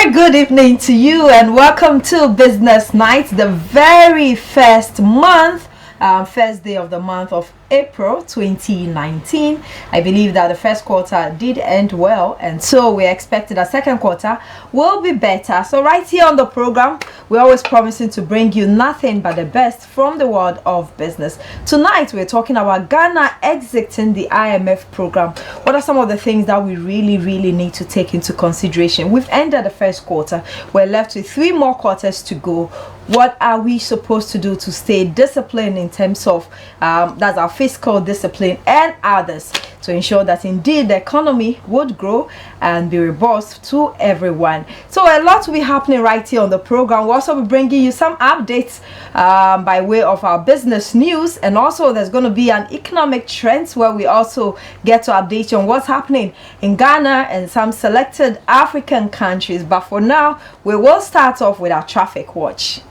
very good evening to you and welcome to Business Night, the very first day of the month of April 2019. I believe that the first quarter did end well, and so we're expecting the second quarter will be better. So right here on the program, we're always promising to bring you nothing but the best from the world of business. Tonight we're talking about Ghana exiting the IMF program. What are some of the things that we really need to take into consideration? We've ended the first quarter, we're left with 3 more quarters to go. What are we supposed to do to stay disciplined in terms of that's our fiscal discipline and others, to ensure that indeed the economy would grow and be robust to everyone? So a lot will be happening right here on the program. We'll also be bringing you some updates by way of our business news, and also there's going to be an economic trends where we also get to update you on what's happening in Ghana and some selected African countries. But for now, we will start off with our traffic watch.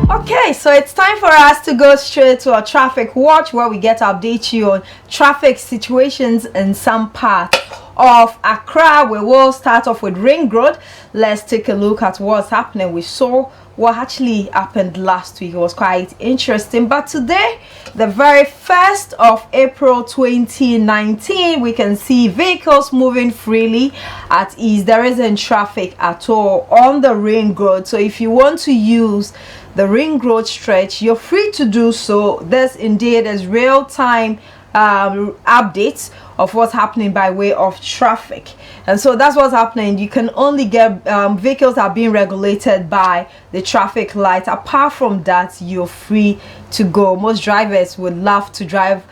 Okay, so it's time for us to go straight to our traffic watch, where we get to update you on traffic situations in some parts of Accra. We will start off with Ring Road. Let's take a look at what's happening. We saw what actually happened last week. It was quite interesting. But today, the very 1st of April 2019, we can see vehicles moving freely at ease. There isn't traffic at all on the Ring Road. So if you want to use the Ring Road stretch, you're free to do so. This indeed is real-time updates of what's happening by way of traffic, and so that's what's happening. You can only get vehicles are being regulated by the traffic light. Apart from that, you're free to go. Most drivers would love to drive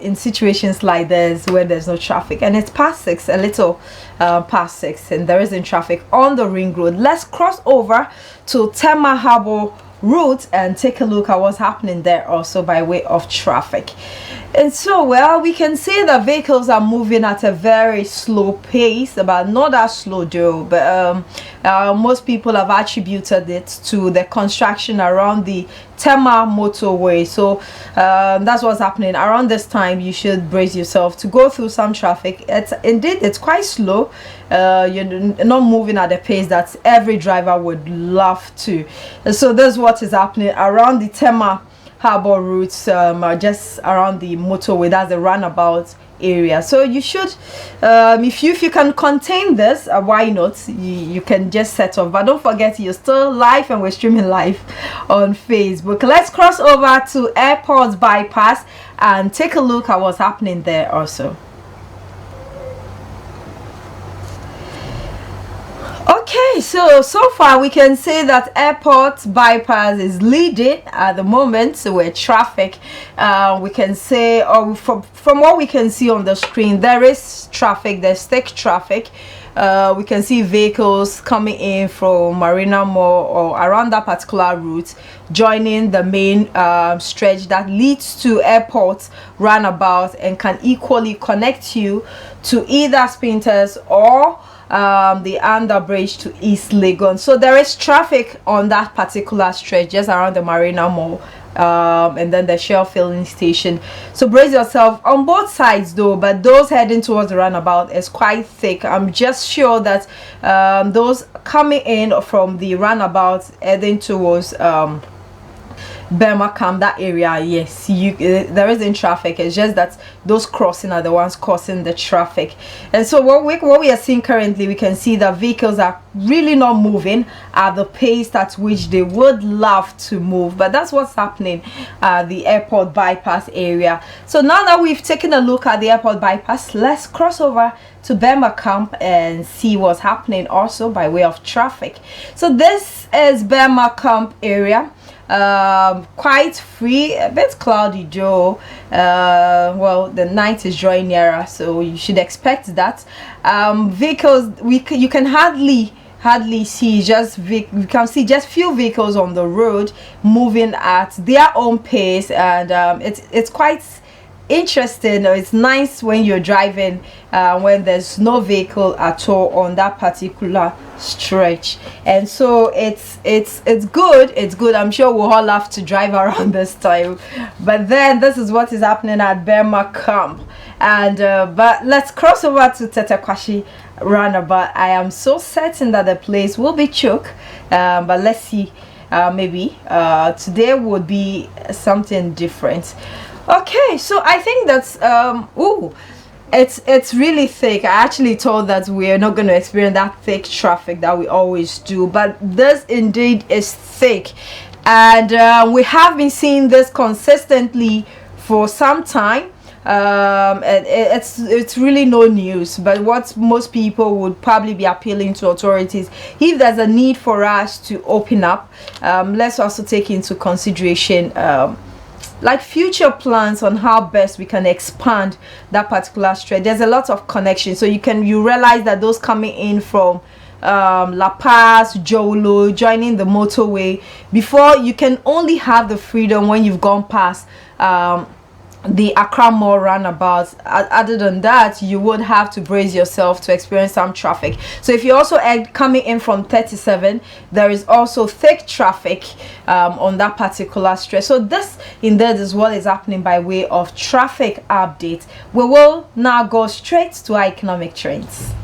in situations like this where there's no traffic, and it's past 6, a little past 6, and there isn't traffic on the Ring Road. Let's cross over to Tema Harbour route and take a look at what's happening there also by way of traffic. And so, well, we can see that vehicles are moving at a very slow pace, but not that slow though. But most people have attributed it to the construction around the Tema motorway. So that's what's happening. Around this time, you should brace yourself to go through some traffic. It's quite slow. You're not moving at the pace that every driver would love to. And so that's what is happening around the Tema Harbour routes, just around the motorway. That's the roundabout area. So you should, if you can contain this, why not? You can just set off. But don't forget, you're still live and we're streaming live on Facebook. Let's cross over to Airport Bypass and take a look at what's happening there also. Okay, so far we can say that Airport Bypass is leading at the moment. So where traffic, we can say, or from what we can see on the screen, there is traffic. There's thick traffic. We can see vehicles coming in from Marina Mall or around that particular route, joining the main stretch that leads to airport roundabout and can equally connect you to either Spinters or the under bridge to East Legon. So there is traffic on that particular stretch just around the Marina Mall, and then the Shell filling station. So brace yourself on both sides though, but those heading towards the roundabout is quite thick. I'm just sure that those coming in from the roundabout heading towards Burma Camp, that area, yes, there isn't traffic. It's just that those crossing are the ones causing the traffic. And so what we are seeing currently, we can see that vehicles are really not moving at the pace at which they would love to move. But that's what's happening at the Airport Bypass area. So now that we've taken a look at the Airport Bypass, let's cross over to Burma Camp and see what's happening also by way of traffic. So this is Burma Camp area. Quite free, a bit cloudy though. Well, the night is drawing nearer, so you should expect that. Vehicles, you can hardly see, we can see just few vehicles on the road moving at their own pace, and it's quite interesting, or it's nice when you're driving when there's no vehicle at all on that particular stretch. And so it's good. It's good. I'm sure we'll all have to drive around this time. But then this is what is happening at Burma camp. And but let's cross over to Tetekwashi roundabout. I am so certain that the place will be choke, but let's see. Maybe today would be something different. Okay, so I think that's it's really thick. I actually thought that we're not going to experience that thick traffic that we always do, but this indeed is thick. And we have been seeing this consistently for some time. It's really no news, but what most people would probably be appealing to authorities, if there's a need for us to open up, let's also take into consideration like future plans on how best we can expand that particular stretch. There's a lot of connections, so you realize that those coming in from La Paz, Jolo, joining the motorway, before you can only have the freedom when you've gone past the Accra Mall roundabout. Other than that, you would have to brace yourself to experience some traffic. So if you're also coming in from 37, there is also thick traffic on that particular stretch. So this indeed is what is happening by way of traffic update. We will now go straight to our economic trends.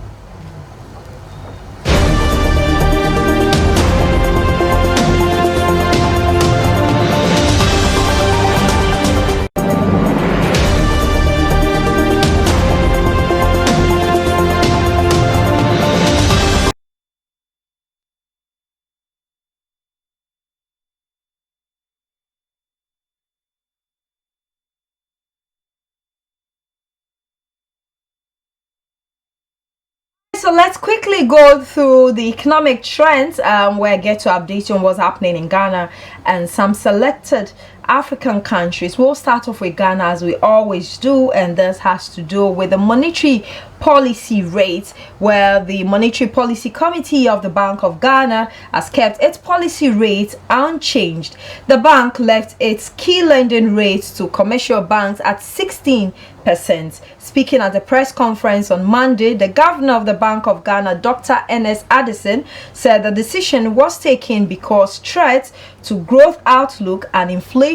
So let's quickly go through the economic trends where I get to update you on what's happening in Ghana and some selected African countries. We'll start off with Ghana as we always do, and this has to do with the monetary policy rate, where the Monetary Policy Committee of the Bank of Ghana has kept its policy rate unchanged. The bank left its key lending rates to commercial banks at 16%. Speaking at a press conference on Monday, the governor of the Bank of Ghana, Dr. Ernest Addison, said the decision was taken because threats to growth outlook and inflation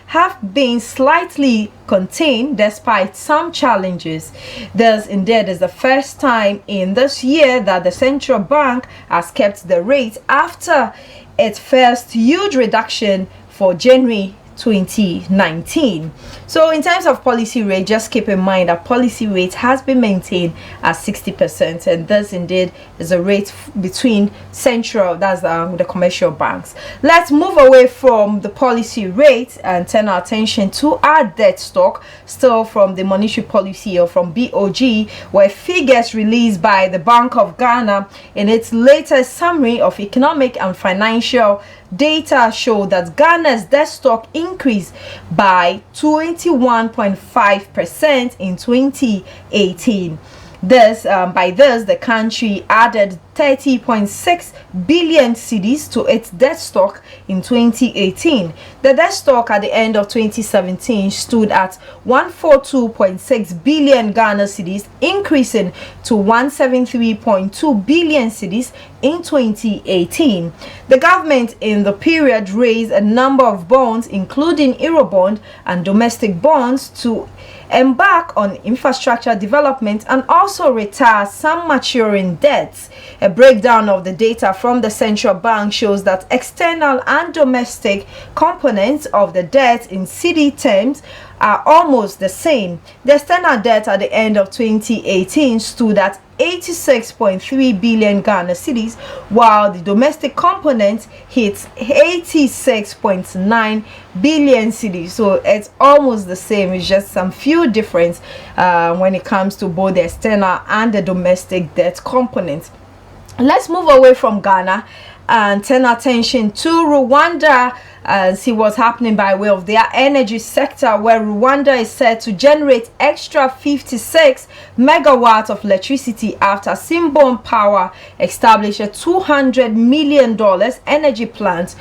have been slightly contained despite some challenges. This indeed is the first time in this year that the central bank has kept the rate after its first huge reduction for January 2019. So in terms of policy rate, just keep in mind that policy rate has been maintained at 60%, and this indeed is a rate between central, that's the commercial banks. Let's move away from the policy rate and turn our attention to our debt stock, still from the monetary policy or from BOG, where figures released by the Bank of Ghana in its latest summary of economic and financial data show that Ghana's debt stock increased by 21.5% in 2018. By this, the country added 30.6 billion cedis to its debt stock in 2018. The debt stock at the end of 2017 stood at 142.6 billion Ghana cedis, increasing to 173.2 billion cedis in 2018. The government in the period raised a number of bonds, including Eurobond and domestic bonds, to embark on infrastructure development and also retire some maturing debts. A breakdown of the data from the central bank shows that external and domestic components of the debt in cedi terms are almost the same. The external debt at the end of 2018 stood at 86.3 billion Ghana cedis, while the domestic component hits 86.9 billion cedis. So it's almost the same. It's just some few difference when it comes to both the external and the domestic debt components. Let's move away from Ghana and turn attention to Rwanda and see what's happening by way of their energy sector, where Rwanda is set to generate extra 56 megawatts of electricity after Simbon Power established a $200 million energy plant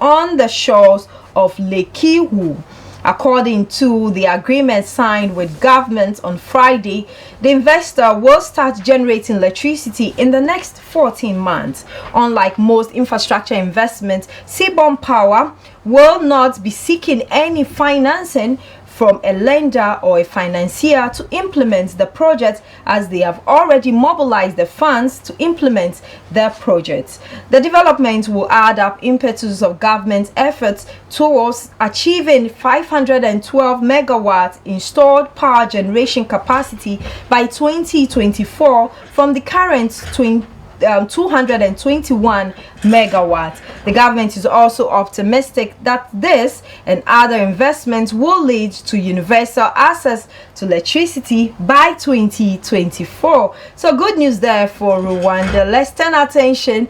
on the shores of Lake Kivu. According to the agreement signed with government on Friday, the investor will start generating electricity in the next 14 months. Unlike most infrastructure investments, Seaborne Power will not be seeking any financing from a lender or a financier to implement the project, as they have already mobilized the funds to implement their projects. The development will add up impetus of government efforts towards achieving 512 megawatts installed power generation capacity by 2024 from the current 221 megawatts. The government is also optimistic that this and other investments will lead to universal access to electricity by 2024. So good news there for Rwanda. Let's turn attention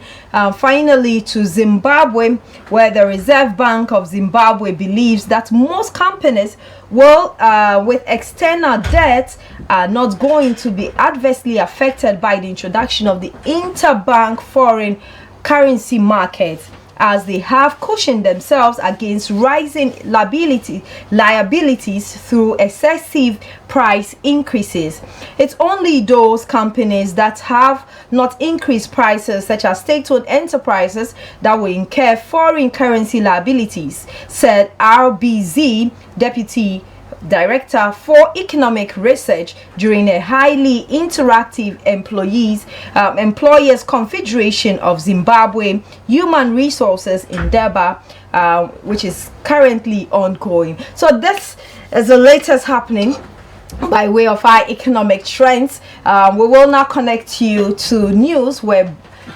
finally to Zimbabwe, where the Reserve Bank of Zimbabwe believes that most companies will, with external debt, are not going to be adversely affected by the introduction of the interbank foreign currency market, as they have cushioned themselves against rising liabilities through excessive price increases. It's only those companies that have not increased prices, such as state-owned enterprises, that will incur foreign currency liabilities, said RBZ Deputy Director for Economic Research during a highly interactive Employers Confederation of Zimbabwe Human Resources endeavor, which is currently ongoing. So this is the latest happening by way of our economic trends. We will now connect you to news where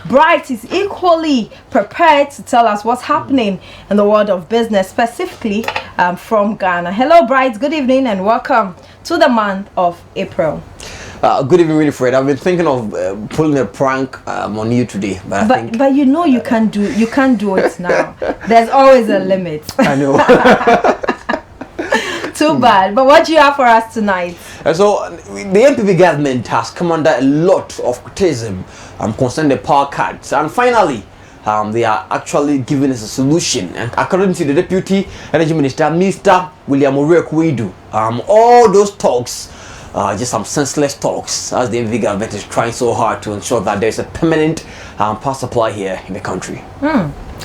Bright is equally prepared to tell us what's happening in the world of business, specifically from Ghana. Hello, Bright. Good evening and welcome to the month of April. Good evening, Winifred. I've been thinking of pulling a prank on you today, but you know you can't do it now. There's always a limit. I know. Too bad. But what do you have for us tonight? So the MPP government has come under a lot of criticism concerning the power cuts, and finally they are actually giving us a solution. And according to the Deputy Energy Minister, Mr. William Oreku, all those talks just some senseless talks, as the MPP government is trying so hard to ensure that there is a permanent power supply here in the country.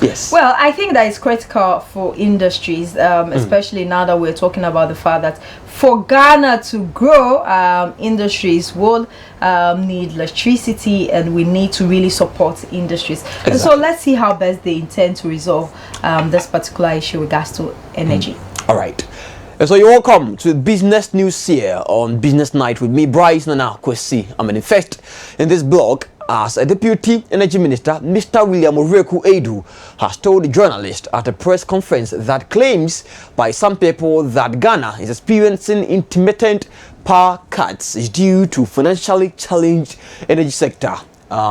Yes. Well, I think that is critical for industries, especially now that we're talking about the fact that for Ghana to grow, industries will need electricity, and we need to really support industries. Exactly. And so let's see how best they intend to resolve this particular issue with regards to energy. All right. So you're welcome to Business News here on Business Night with me, Bryce Nana Kwesi. I'm an first in this blog, as a Deputy Energy Minister, Mr. William Oreku Edu has told the journalist at a press conference that claims by some people that Ghana is experiencing intermittent power cuts is due to financially challenged energy sector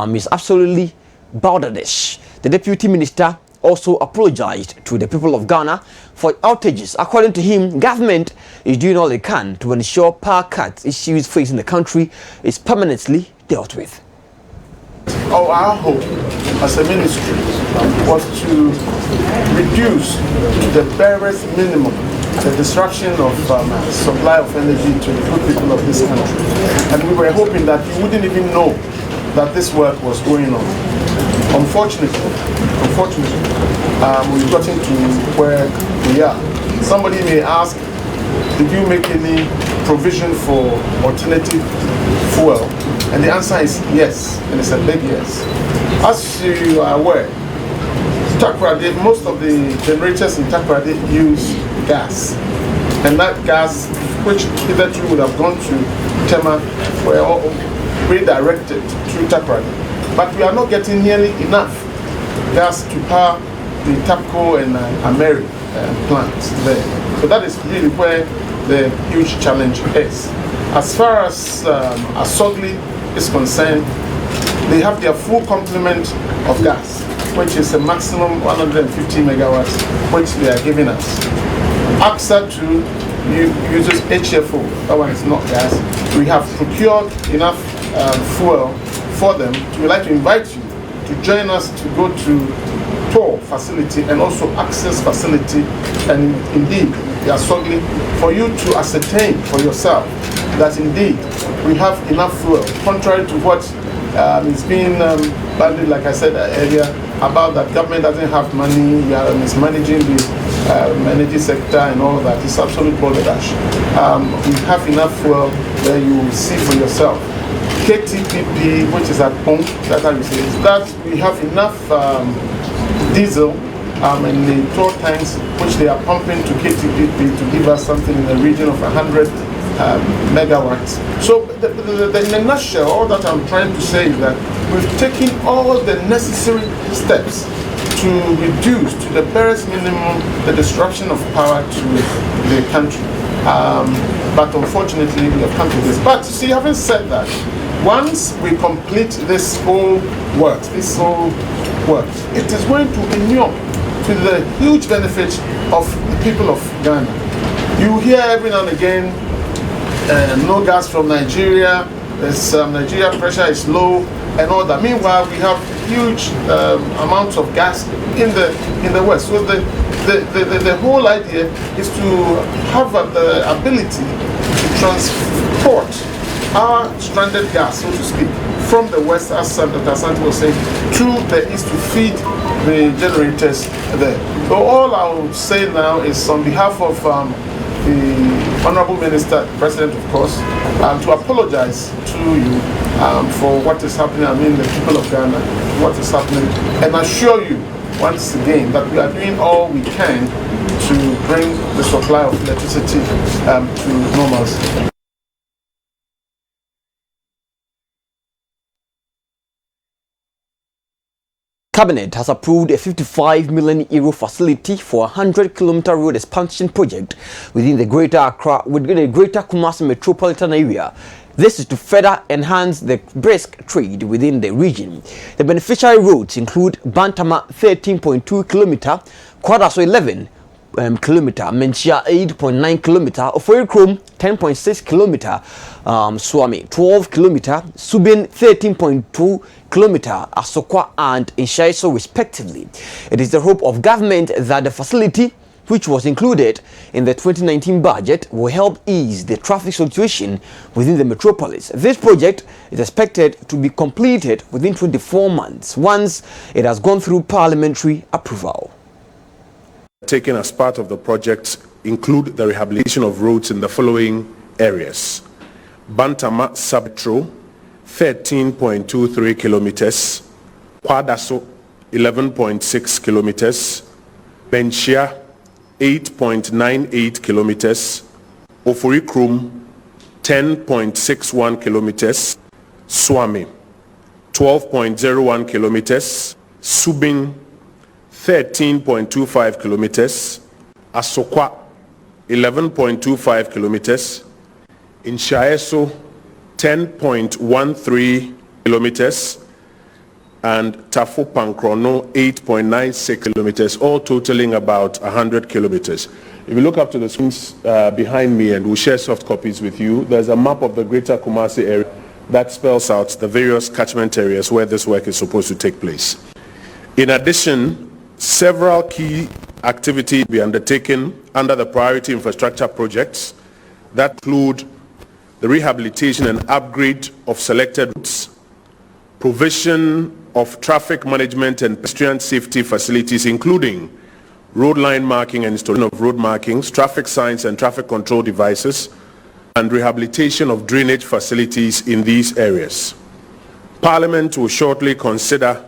is absolutely balderdash. The Deputy Minister also apologized to the people of Ghana for outages. According to him, government is doing all it can to ensure power cuts issues facing the country is permanently dealt with. Our hope as a ministry was to reduce to the barest minimum the disruption of supply of energy to the good people of this country. And we were hoping that you wouldn't even know that this work was going on. Unfortunately, we've gotten to where we are. Somebody may ask, did you make any provision for alternative fuel? And the answer is yes, and it's a big yes. As you are aware, Takoradi, most of the generators in Takoradi use gas. And that gas, which hitherto would have gone to Tema, were all redirected through Takoradi. But we are not getting nearly enough gas to power the TAPCO and Ameri plants there. So that is really where the huge challenge is. As far as Asogli is concerned, they have their full complement of gas, which is a maximum 150 megawatts, which they are giving us. AXA 2 uses HFO, that one is not gas. We have procured enough fuel for them. We'd like to invite you to join us to go to TOR facility and also Access facility, and indeed you are struggling, for you to ascertain for yourself that indeed we have enough fuel, contrary to what is being banded, like I said earlier, about that government doesn't have money, mismanaging the energy sector and all of that. It's absolute balderdash. We have enough fuel where you will see for yourself. KTPP, which is at pump, that's how you say it, that we have enough diesel in the toll tanks, which they are pumping to KTPP to give us something in the region of 100 megawatts. So in a nutshell, all that I'm trying to say is that we've taken all the necessary steps to reduce to the barest minimum the disruption of power to the country. But unfortunately, we have come to this. But see, having said that, once we complete this whole work, it is going to inure to the huge benefit of the people of Ghana. You hear every now and again, no gas from Nigeria, Nigeria pressure is low and all that. Meanwhile, we have huge amounts of gas in the West. So the whole idea is to have the ability to transport our stranded gas, so to speak, from the West, as Dr. Asante was saying, to the East to feed the generators there. So all I will say now is on behalf of the Honorable Minister, President of course, to apologize to you for what is happening, the people of Ghana, what is happening, and assure you once again that we are doing all we can to bring the supply of electricity to normalcy. Cabinet has approved a 55 million euro facility for a 100-kilometer road expansion project within the Greater Kumasi metropolitan area. This is to further enhance the brisk trade within the region. The beneficiary roads include Bantama 13.2 kilometer, Kwadaso 11 kilometer, Menchia 8.9 kilometer, Ofoikrom 10.6 kilometer, Swami 12 kilometer, Subin 13.2 kilometer, Asokwa and Inshaiso respectively. It is the hope of government that the facility, which was included in the 2019 budget, will help ease the traffic situation within the metropolis. This project is expected to be completed within 24 months once it has gone through parliamentary approval. Taken as part of the project include the rehabilitation of roads in the following areas: Bantama Subtro 13.23 kilometers, Kwadaso 11.6 kilometers, Benchia 8.98 kilometers, Ofoikrom 10.61 kilometers, Swami 12.01 kilometers, Subin 13.25 kilometers, Asokwa 11.25 kilometers, Inshaiso 10.13 kilometers, and Tafo Pankrono 8.96 kilometers, all totaling about 100 kilometers. If you look up to the screens behind me, and we'll share soft copies with you, there's a map of the Greater Kumasi area that spells out the various catchment areas where this work is supposed to take place. In addition, several key activities will be undertaken under the priority infrastructure projects that include the rehabilitation and upgrade of selected routes, provision of traffic management and pedestrian safety facilities, including road line marking and installation of road markings, traffic signs and traffic control devices, and rehabilitation of drainage facilities in these areas. Parliament will shortly consider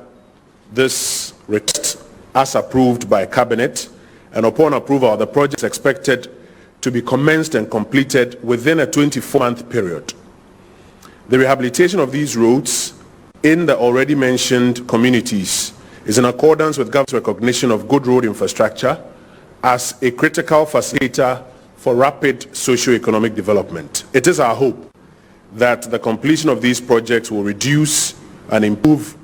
this request as approved by Cabinet, and upon approval, the project is expected to be commenced and completed within a 24-month period. The rehabilitation of these roads in the already mentioned communities is in accordance with government's recognition of good road infrastructure as a critical facilitator for rapid socio-economic development. It is our hope that the completion of these projects will reduce and improve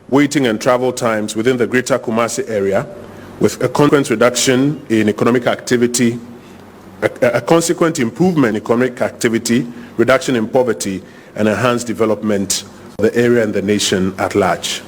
waiting and travel times within the Greater Kumasi area, with a consequent reduction in economic activity, a consequent improvement in economic activity, reduction in poverty, and enhanced development of the area and the nation at large.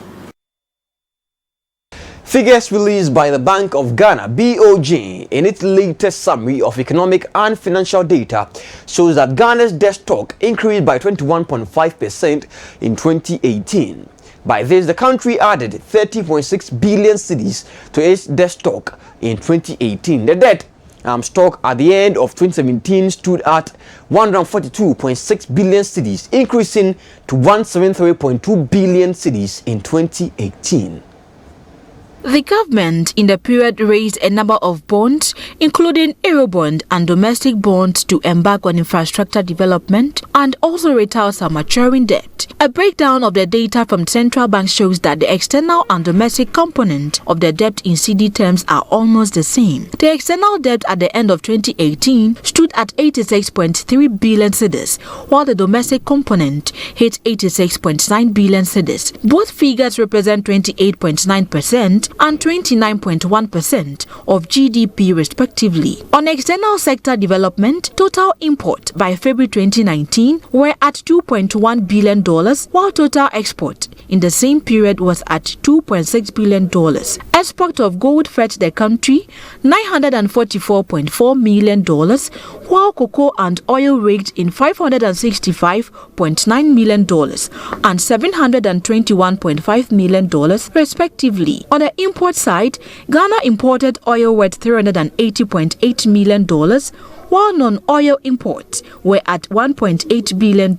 Figures released by the Bank of Ghana (BOG) in its latest summary of economic and financial data shows that Ghana's debt stock increased by 21.5% in 2018. By this, the country added 30.6 billion cedis to its debt stock in 2018. The debt stock at the end of 2017 stood at 142.6 billion cedis, increasing to 173.2 billion cedis in 2018. The government in the period raised a number of bonds, including Eurobond and domestic bonds, to embark on infrastructure development and also retire some maturing debt. A breakdown of the data from central bank shows that the external and domestic component of the debt in CD terms are almost the same. The external debt at the end of 2018 stood at 86.3 billion cedis, while the domestic component hit 86.9 billion cedis. Both figures represent 28.9% and 29.1% of GDP respectively. On external sector development, total import by February 2019 were at $2.1 billion, while total export in the same period was at $2.6 billion. Export of gold fed the country $944.4 million, while cocoa and oil raked in $565.9 million and $721.5 million respectively. On the import side, Ghana imported oil worth $380.8 million, while non-oil imports were at $1.8 billion.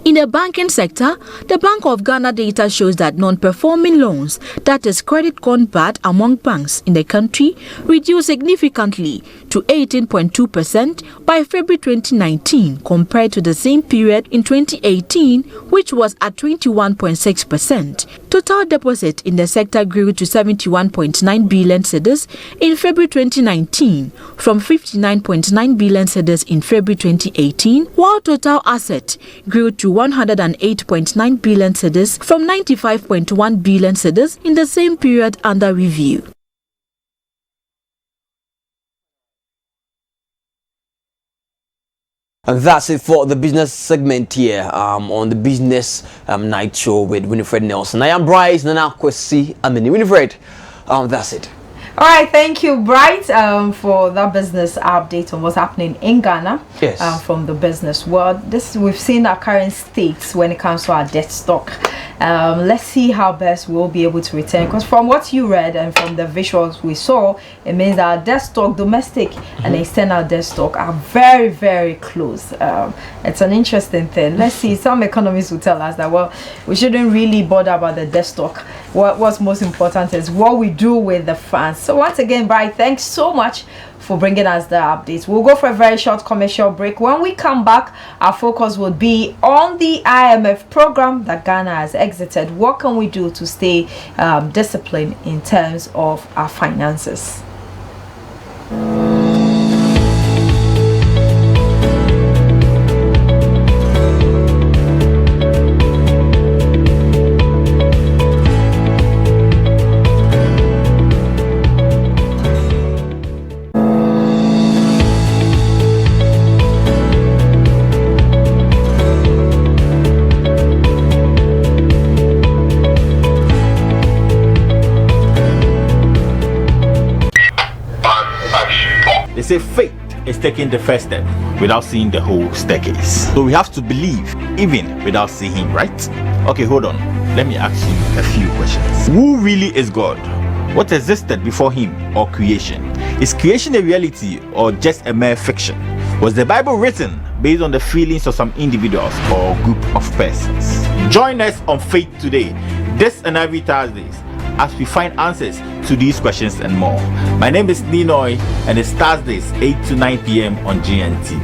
In the banking sector, the Bank of Ghana data shows that non-performing loans, that is credit gone bad among banks in the country, reduced significantly to 18.2% by February 2019 compared to the same period in 2018, which was at 21.6%. Total deposit in the sector grew to 71.9 billion cedis in February 2019 from 59.9 billion cedis in February 2018, while total asset grew to 108.9 billion cedis from 95.1 billion cedis in the same period under review. And that's it for the business segment here on the Business Night Show with Winifred Nelson. I am Bryce Nana Kwesi Amini. Winifred, that's it. All right, thank you, Bright, for that business update on what's happening in Ghana. Yes. From the business world. We've seen our current states when it comes to our debt stock. Let's see how best we'll be able to return. Because from what you read and from the visuals we saw, it means that our debt stock, domestic and external debt stock, are very, very close. It's an interesting thing. Let's see. Some economists will tell us that, well, we shouldn't really bother about the debt stock. What's most important is what we do with the funds. So once again, Bright, thanks so much for bringing us the updates. We'll go for a very short commercial break. When we come back, our focus will be on the IMF program that Ghana has exited. What can we do to stay disciplined in terms of our finances? They say faith is taking the first step without seeing the whole staircase. So we have to believe even without seeing him, right? Okay, hold on. Let me ask you a few questions. Who really is God? What existed before him or creation? Is creation a reality or just a mere fiction? Was the Bible written based on the feelings of some individuals or group of persons? Join us on Faith Today, this and every Thursdays, as we find answers to these questions and more. My name is Ninoy, and it's Thursdays 8 to 9 p.m. on GNTV.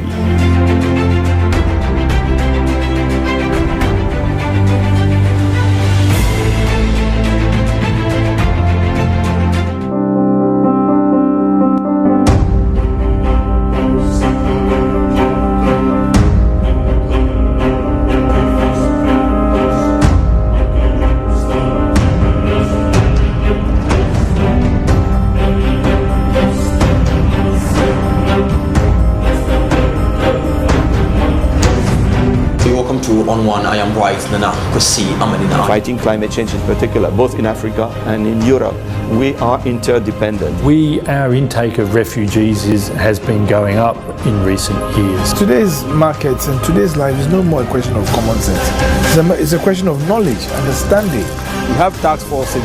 2-on-1. I am Bryce Nana Kwesi Amadina. Fighting climate change in particular, both in Africa and in Europe, we are interdependent. Our intake of refugees has been going up in recent years. Today's markets and today's life is no more a question of common sense. It's a question of knowledge, understanding. We have task forces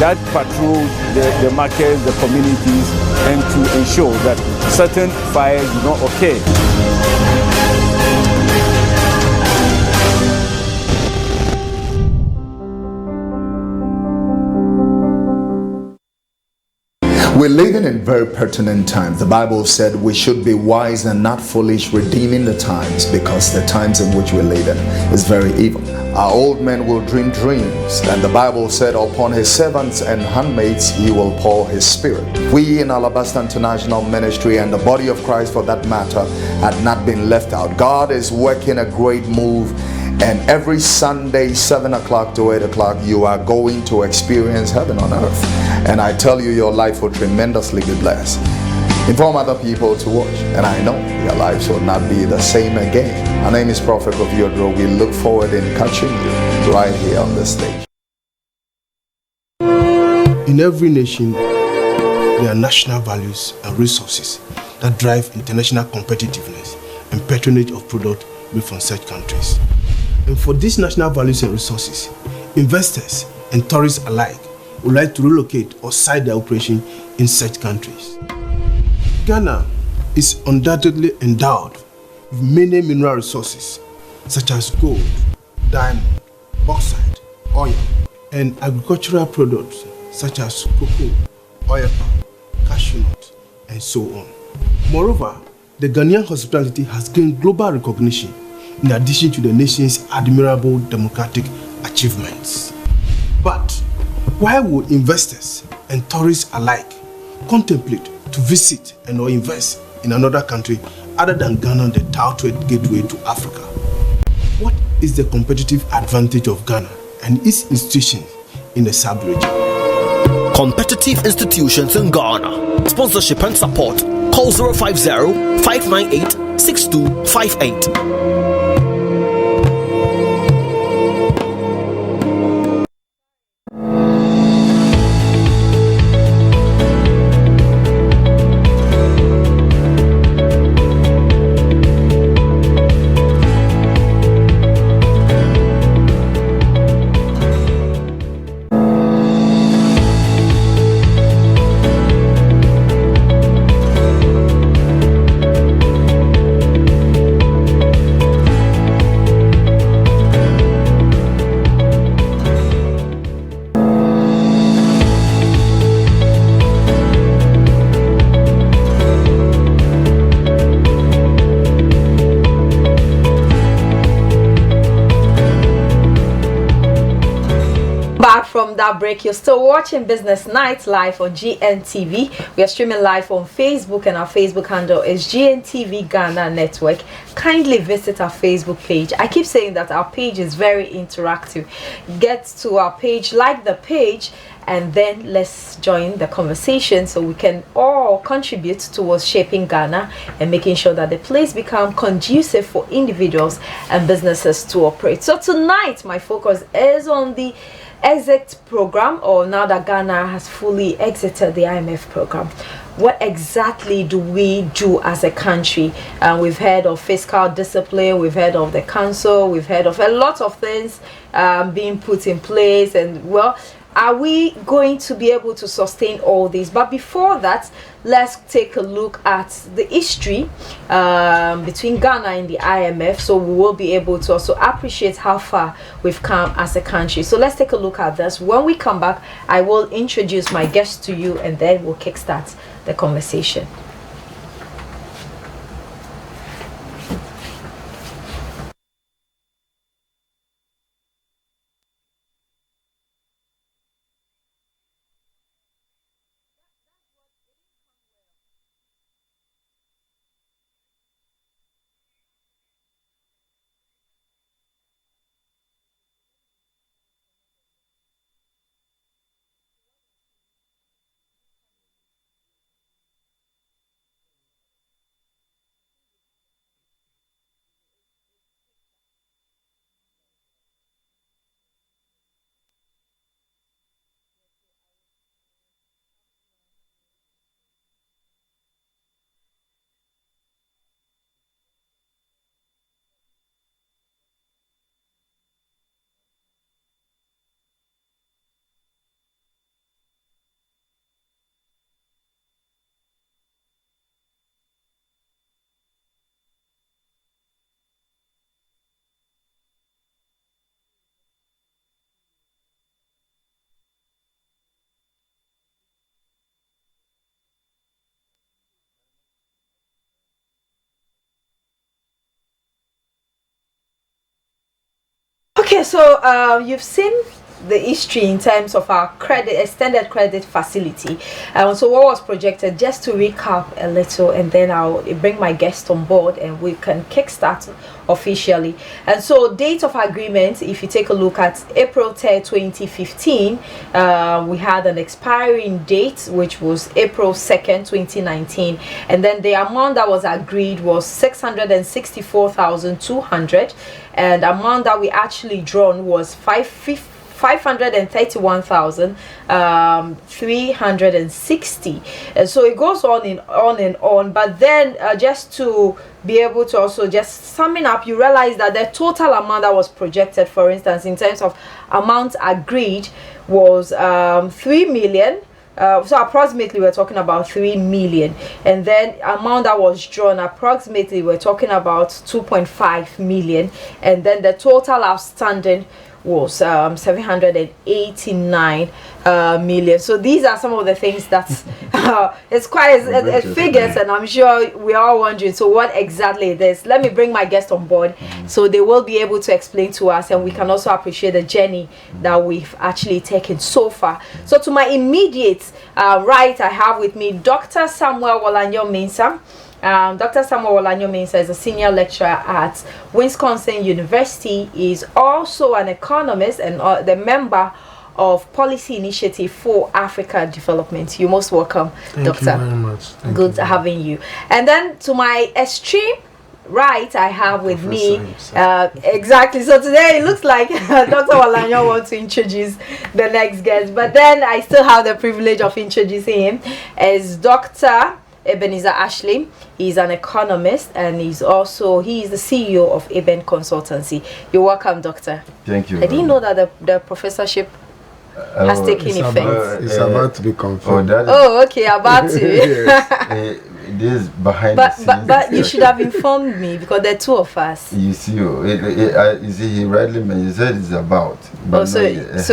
that patrol the markets, the communities, and to ensure that certain fires do not occur. We're living in very pertinent times. The Bible said we should be wise and not foolish, redeeming the times, because the times in which we live in is very evil. Our old men will dream dreams, and the Bible said upon his servants and handmaids he will pour his spirit. We in Alabaster International Ministry and the body of Christ for that matter had not been left out. God is working a great move, and every Sunday 7 o'clock to 8 o'clock you are going to experience heaven on earth. And I tell you, your life will tremendously be blessed. Inform other people to watch, and I know your lives will not be the same again. My name is Prophet Kofiodro. We look forward in catching you right here on the stage. In every nation, there are national values and resources that drive international competitiveness and patronage of products made from such countries. And for these national values and resources, investors and tourists alike would like to relocate or site their operation in such countries. Ghana is undoubtedly endowed with many mineral resources such as gold, diamond, bauxite, oil, and agricultural products such as cocoa, oil palm, cashew nuts, and so on. Moreover, the Ghanaian hospitality has gained global recognition in addition to the nation's admirable democratic achievements. But why would investors and tourists alike contemplate to visit and or invest in another country other than Ghana, the touted gateway to Africa? What is the competitive advantage of Ghana and its institutions in the sub-region? Competitive institutions in Ghana. Sponsorship and support. Call 050-598-6258. From that break, you're still watching Business Night live on GNTV. We are streaming live on Facebook, and our Facebook handle is GNTV Ghana Network. Kindly visit our Facebook page. I keep saying that our page is very interactive. Get to our page, like the page, and then let's join the conversation so we can all contribute towards shaping Ghana and making sure that the place become conducive for individuals and businesses to operate. So tonight my focus is on the exit program, or now that Ghana has fully exited the IMF program. What exactly do we do as a country? We've heard of fiscal discipline, we've heard of the council, we've heard of a lot of things being put in place, and well, are we going to be able to sustain all this? But before that, let's take a look at the history between Ghana and the IMF, so we will be able to also appreciate how far we've come as a country. So let's take a look at this. When we come back, I will introduce my guests to you, and then we'll kickstart the conversation. Okay, so you've seen the history in terms of our extended credit facility. So what was projected, just to recap a little, and then I'll bring my guest on board and we can kickstart officially. And so date of agreement, if you take a look at April 10, 2015, we had an expiring date which was April 2nd, 2019, and then the amount that was agreed was 664,200, and the amount that we actually drawn was 531,360, and so it goes on and on. But then just to be able to also just summing up, you realize that the total amount that was projected, for instance, in terms of amount agreed, was 3 million. So approximately we're talking about 3 million, and then amount that was drawn, approximately we're talking about 2.5 million, and then the total outstanding was 789 million. So these are some of the things that it's quite figures, and I'm sure we're all wondering, so what exactly it is. Let me bring my guest on board so they will be able to explain to us, and we can also appreciate the journey that we've actually taken so far. So to my immediate right, I have with me Dr. Samuel Wolanyo-Mensah. Dr. Samuel Wolanyo-Mensah is a senior lecturer at Wisconsin University. He is also an economist and the member of Policy Initiative for Africa Development. You're most welcome, Doctor. Thank you very much. Good having you. And then to my extreme right, I have with me exactly. So today it looks like Dr. Wolanyo wants to introduce the next guest, but then I still have the privilege of introducing him as Dr. Ebenezer Ashley. He's an economist, and he is the CEO of Eben Consultancy. You're welcome, Doctor. Thank you. I didn't know that the professorship has taken effect. It's about to be confirmed. Okay, about to. Yes. This behind the scenes. But you should have informed me, because there are two of us. You see, he rightly mentioned, he said it's about. But so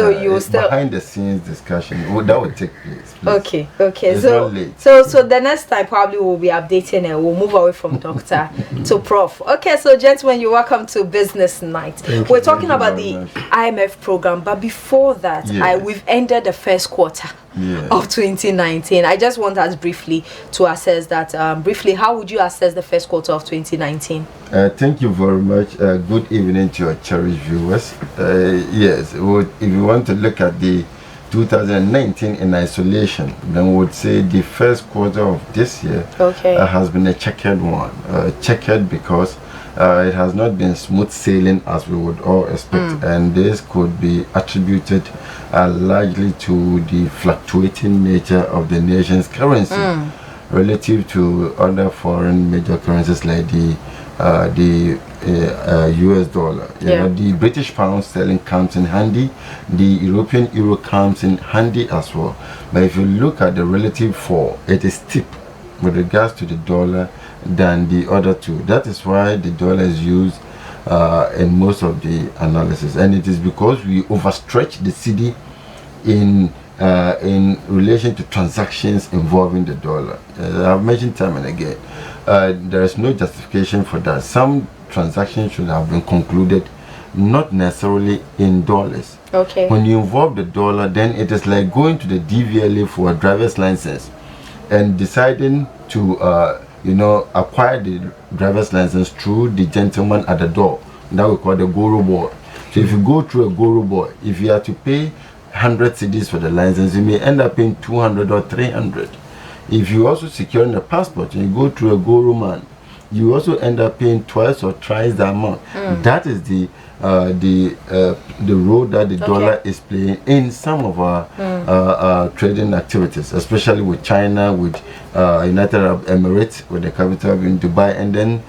you will still behind the scenes discussion that will take place. Please. Okay. It's not late. So the next time probably we'll be updating and we'll move away from Doctor to Prof. Okay, so gentlemen, you're welcome to Business Night. We're talking about the IMF program, but before that, we've ended the first quarter of 2019. I just want us briefly to assess that. Briefly, how would you assess the first quarter of 2019? Thank you very much. Good evening to your cherished viewers. Yes, if you want to look at the 2019 in isolation, then we would say the first quarter of this year has been a checkered one. Checkered because it has not been smooth sailing as we would all expect, and this could be attributed largely to the fluctuating nature of the nation's currency relative to other foreign major currencies like the US dollar. You know, the British pound sterling comes in handy, the European euro comes in handy as well. But if you look at the relative fall, it is steep with regards to the dollar than the other two. That is why the dollar is used in most of the analysis, and it is because we overstretch the cedi in relation to transactions involving the dollar. I've mentioned time and again, there is no justification for that. Some transactions should have been concluded not necessarily in dollars. When you involve the dollar, then it is like going to the DVLA for a driver's license and deciding to acquire the driver's license through the gentleman at the door. That we call the Goro boy. So if you go through a Goro boy, if you have to pay 100 cedis for the license, you may end up paying 200 or 300. If you also secure a passport and you go through a Goro man, you also end up paying twice or thrice the amount. That is the role that the dollar is playing in some of our trading activities, especially with China, with United Arab Emirates, with the capital in Dubai, and then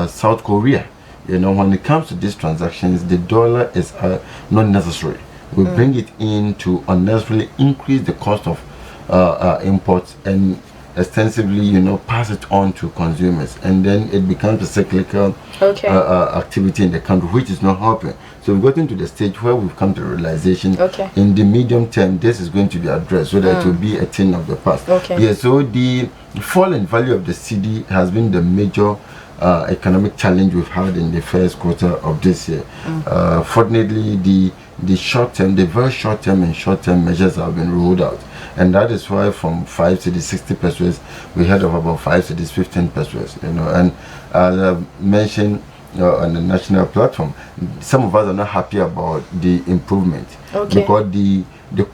South Korea. You know, when it comes to these transactions, the dollar is not necessary. We bring it in to unnecessarily increase the cost of imports and extensively, pass it on to consumers, and then it becomes a cyclical activity in the country, which is not helping. So we've gotten to the stage where we've come to the realization in the medium term this is going to be addressed, so that it will be a thing of the past. So the fall in value of the cedi has been the major economic challenge we've had in the first quarter of this year. Fortunately, the short-term, the very short-term and short-term measures have been rolled out. And that is why from 5 to the 60 pesos, we heard of about 5 to the 15 pesos, you know. And as I mentioned on the national platform, some of us are not happy about the improvement because the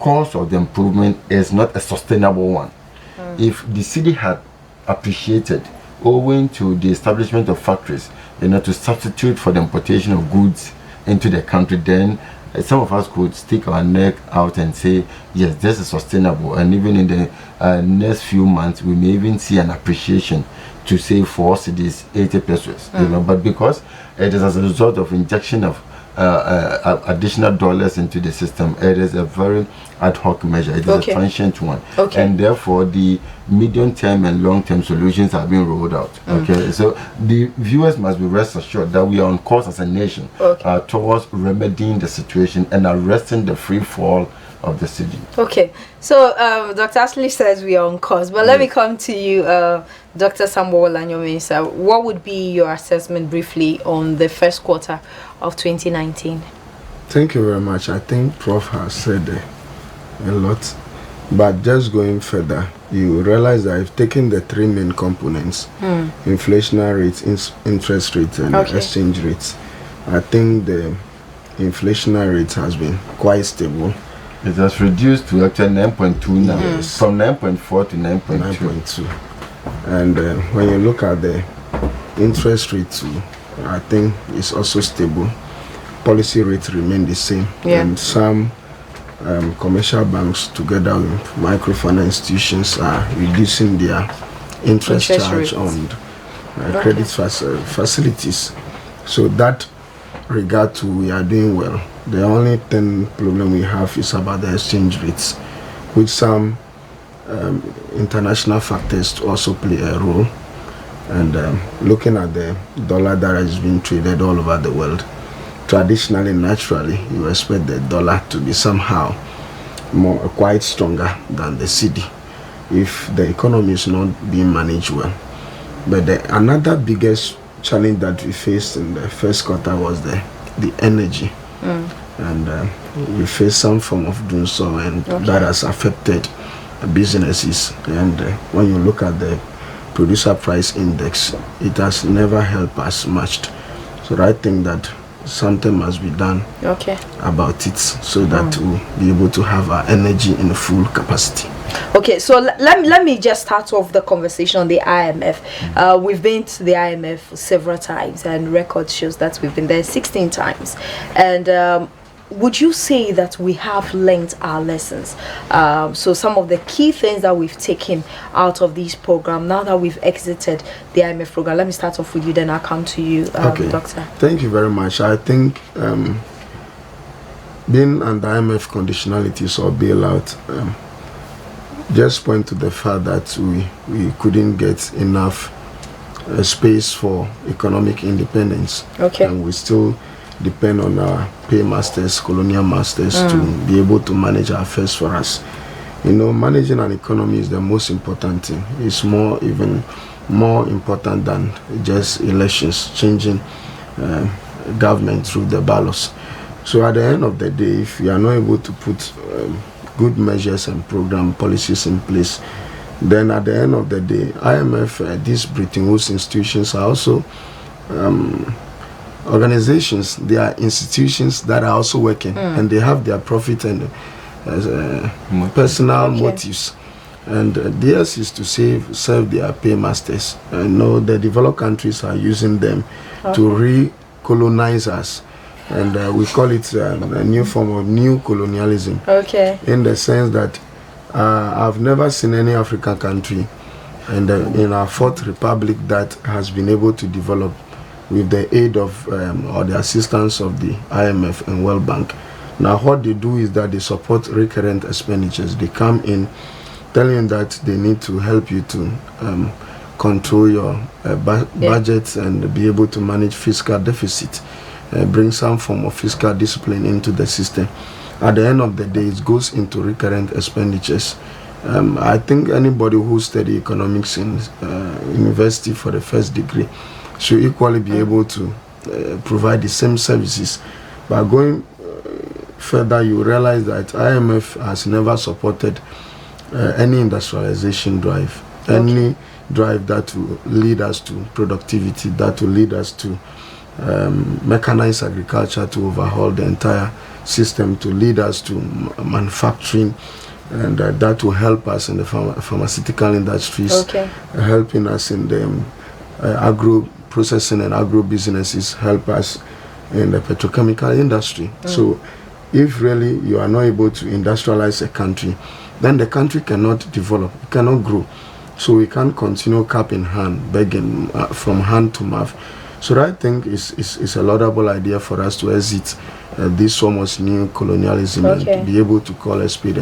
cost of the improvement is not a sustainable one. If the city had appreciated owing to the establishment of factories, you know, to substitute for the importation of goods into the country, then some of us could stick our neck out and say, yes, this is sustainable. And even in the next few months, we may even see an appreciation to say for us it is 80 pesos, you know. But because it is as a result of injection of additional dollars into the system, it is a very ad hoc measure. It is a transient one. And therefore, the medium-term and long-term solutions are being rolled out. So the viewers must be rest assured that we are on course as a nation towards remedying the situation and arresting the free fall of the city. So Dr. Ashley says we are on course, but let me come to you, Dr. Samuel Anyomisa. What would be your assessment briefly on the first quarter of 2019? Thank you very much. I think Prof has said a lot, but just going further, you realize that I've taken the three main components, inflationary rates, interest rates, and exchange rates. I think the inflationary rate has been quite stable. It has reduced to actually 9.2 now, from 9.4 to 9.2. And when you look at the interest rate too, I think it's also stable. Policy rates remain the same, and some commercial banks together with microfinance institutions are reducing their interest charge rates on credit facilities. So that regard to, we are doing well. The only problem we have is about the exchange rates, which some international factors also play a role. And looking at the dollar that has been traded all over the world, traditionally, naturally, you expect the dollar to be somehow quite stronger than the cedi if the economy is not being managed well. But another biggest challenge that we faced in the first quarter was the energy. And we faced some form of doom, so and that has affected businesses. And when you look at the producer price index, it has never helped us much. So I think that something must be done about it, so that we'll be able to have our energy in full capacity. So let me just start off the conversation on the IMF. We've been to the IMF several times, and record shows that we've been there 16 times. And would you say that we have learned our lessons? So some of the key things that we've taken out of this program, now that we've exited the IMF program. Let me start off with you, then I'll come to you, Doctor. Thank you very much. I think being under IMF conditionalities or bailout just point to the fact that we couldn't get enough space for economic independence. And we still depend on our paymasters, colonial masters, to be able to manage our affairs for us. You know, managing an economy is the most important thing. It's even more important than just elections, changing government through the ballots. So at the end of the day, if we are not able to put good measures and program policies in place, then at the end of the day, IMF, these Bretton Woods institutions are also organizations. They are institutions that are also working, and they have their profit and personal motives. And theirs is to serve their paymasters. I know the developed countries are using them to re-colonize us. And we call it a new form of new colonialism. In the sense that I've never seen any African country in our fourth republic that has been able to develop with the aid of or the assistance of the IMF and World Bank. Now what they do is that they support recurrent expenditures. They come in telling that they need to help you to control your budgets and be able to manage fiscal deficit. Bring some form of fiscal discipline into the system. At the end of the day, it goes into recurrent expenditures. I think anybody who study economics in university for the first degree should equally be able to provide the same services. By going further, you realize that IMF has never supported any industrialization drive, any drive that will lead us to productivity, that will lead us to mechanize agriculture, to overhaul the entire system, to lead us to manufacturing, and that will help us in the pharmaceutical industries, helping us in the agro processing and agro businesses, help us in the petrochemical industry. So if really you are not able to industrialize a country, then the country cannot develop, it cannot grow. So we can't continue cap in hand, begging from hand to mouth. So I think it's a laudable idea for us to exit this almost new colonialism and to be able to call a spade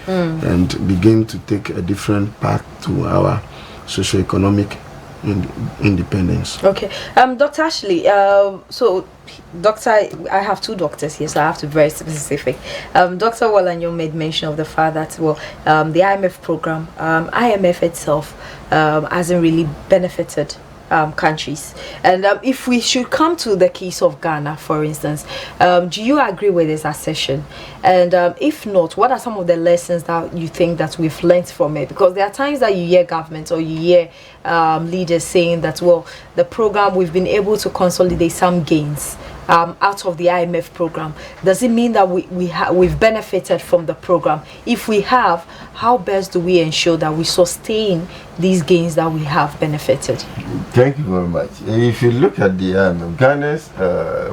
and begin to take a different path to our socio-economic independence. Okay. Dr. Ashley, so Doctor, I have two doctors here, so I have to be very specific. Dr. Walanyo made mention of the fact that, well, the IMF program, IMF itself hasn't really benefited countries. And if we should come to the case of Ghana, for instance, do you agree with this assertion? And if not, what are some of the lessons that you think that we've learned from it? Because there are times that you hear governments or you hear leaders saying that, well, the program, we've been able to consolidate some gains out of the IMF program. Does it mean that we've benefited from the program? If we have, how best do we ensure that we sustain these gains that we have benefited? Thank you very much. If you look at the IMF, Ghana's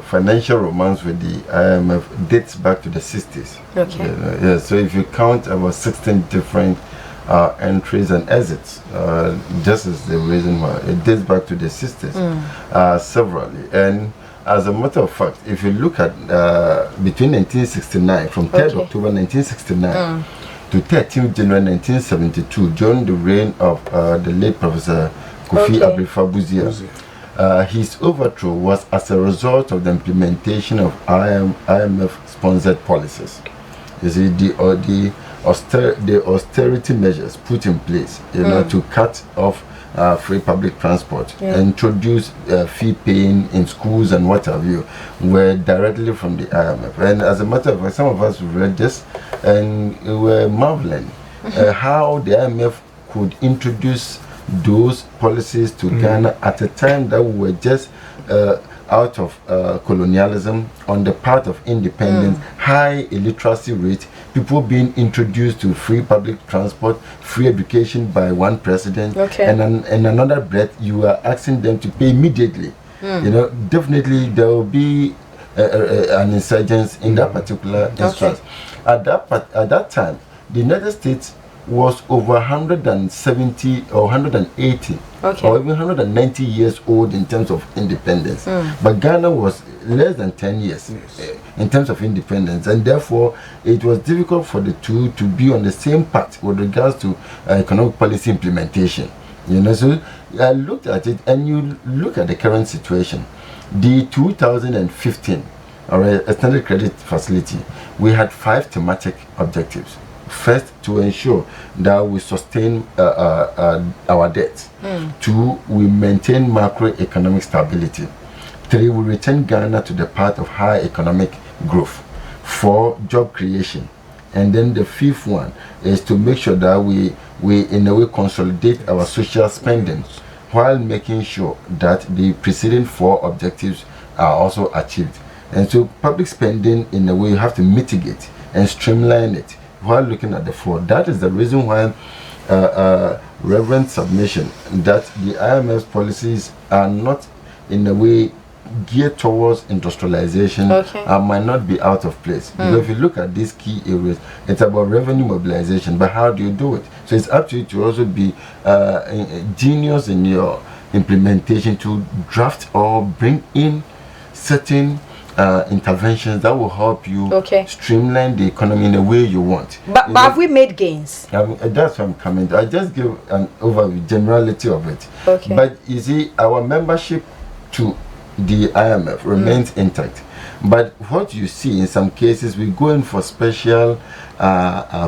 financial romance with the IMF dates back to the 60s. Okay. So if you count about 16 different entries and exits, this is the reason why it dates back to the 60s severally. And as a matter of fact, if you look at between 1969, from 3rd October 1969 to 13th January 1972, during the reign of the late Professor Kofi Abrifa-Buzia, his overthrow was as a result of the implementation of IMF-sponsored policies. You see, the austerity measures put in place, to cut off free public transport, introduce fee paying in schools and what have you, were directly from the IMF. And as a matter of fact, some of us read this and were marveling how the IMF could introduce those policies to Ghana at a time that we were just out of colonialism, on the part of independence, high illiteracy rate, people being introduced to free public transport, free education by one president, and in another breath you are asking them to pay immediately. Definitely there will be an insurgence in that particular instance. At that time, the United States was over 170 or 180 or even 190 years old in terms of independence. But Ghana was less than 10 years in terms of independence, and therefore it was difficult for the two to be on the same path with regards to economic policy implementation. So I looked at it, and you look at the current situation. The 2015 extended credit facility, we had 5 thematic objectives. First, to ensure that we sustain our debt. 2, we maintain macroeconomic stability. 3, we return Ghana to the path of high economic growth. 4, job creation. And then the 5th one is to make sure that we in a way consolidate our social spending while making sure that the preceding 4 objectives are also achieved. And so public spending, in a way, you have to mitigate and streamline it while looking at the 4. That is the reason why Reverend submission that the IMF's policies are not in a way geared towards industrialization might not be out of place. Because if you look at these key areas, it's about revenue mobilization, but how do you do it? So it's up to you to also be genius in your implementation to draft or bring in certain interventions that will help you streamline the economy in the way you want. But have we made gains? That's what I'm coming to. I just give an overview, generality of it. But you see, our membership to the IMF remains intact. But what you see in some cases, we go in for special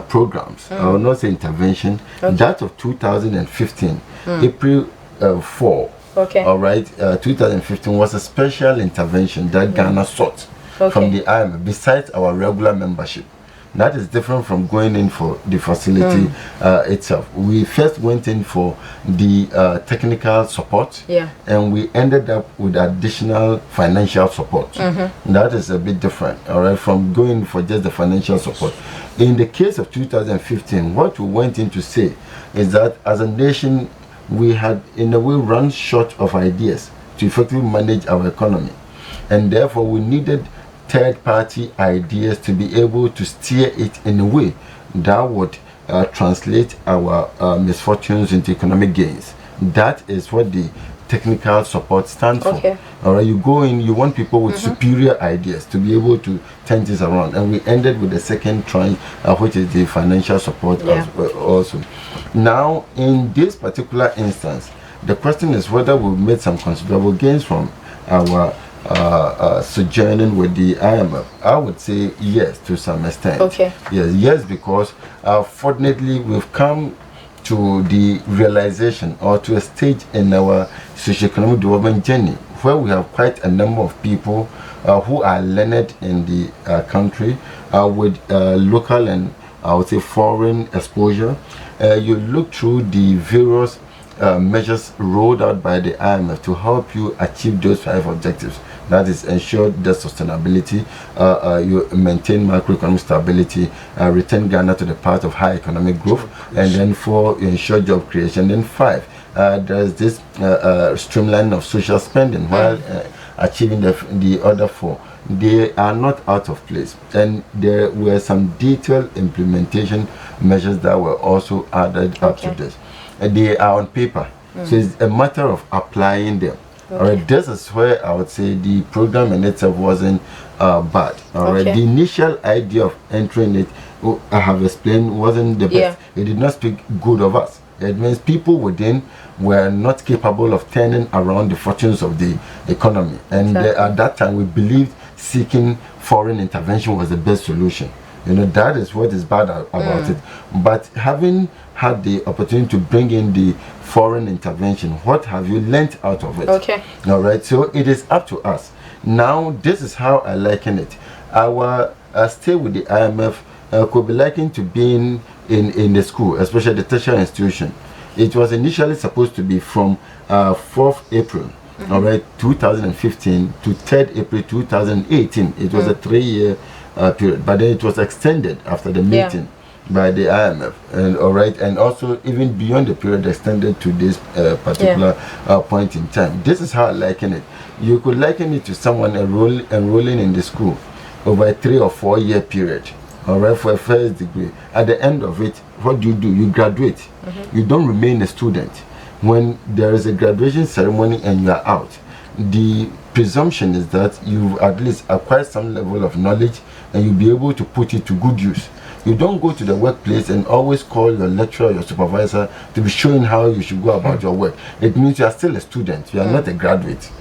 programs, or not say intervention. That of 2015, April 4, Okay. All right. 2015 was a special intervention that Ghana sought from the IMF besides our regular membership. That is different from going in for the facility itself. We first went in for the technical support, and we ended up with additional financial support. That is a bit different, all right, from going for just the financial support. In the case of 2015, what we went in to say is that as a nation, we had in a way run short of ideas to effectively manage our economy, and therefore we needed third-party ideas to be able to steer it in a way that would translate our misfortunes into economic gains. That is what the technical support stands for. All right, you go in, you want people with superior ideas to be able to turn this around, and we ended with the second tranche, which is the financial support also. Now, in this particular instance, the question is whether we've made some considerable gains from our sojourning with the IMF. I would say yes, to some extent. Yes, because fortunately we've come to the realization or to a stage in our socio-economic development journey where we have quite a number of people who are learned in the country with local and I would say foreign exposure. You look through the various measures rolled out by the IMF to help you achieve those 5 objectives. That is ensure the sustainability, you maintain macroeconomic stability, return Ghana to the path of high economic growth, and then 4, you ensure job creation. Then 5, there's this streamlining of social spending while achieving the other 4. They are not out of place, and there were some detailed implementation measures that were also added up to this. They are on paper, so it's a matter of applying them. All right, this is where I would say the program in itself wasn't bad. All right, the initial idea of entering it, I have explained, wasn't the best. It did not speak good of us. It means people within were not capable of turning around the fortunes of the economy, and at that time we believed seeking foreign intervention was the best solution. You know, that is what is bad about it. But having had the opportunity to bring in the foreign intervention, what have you learnt out of it? All right, so it is up to us. Now, this is how I liken it. Our stay with the IMF could be likened to being in the school, especially the tertiary institution. It was initially supposed to be from 4th April, all right, 2015 to 3rd April 2018. It was a 3-year period, but then it was extended after the meeting by the IMF, and all right, and also even beyond the period extended to this particular point in time. This is how I liken it. You could liken it to someone enrolling in the school over a 3 or 4 year period, all right, for a first degree. At the end of it, what do? You graduate. You don't remain a student. When there is a graduation ceremony and you are out, the presumption is that you at least acquire some level of knowledge and you'll be able to put it to good use. You don't go to the workplace and always call your lecturer, your supervisor to be showing how you should go about your work. It means you are still a student, you are not a graduate.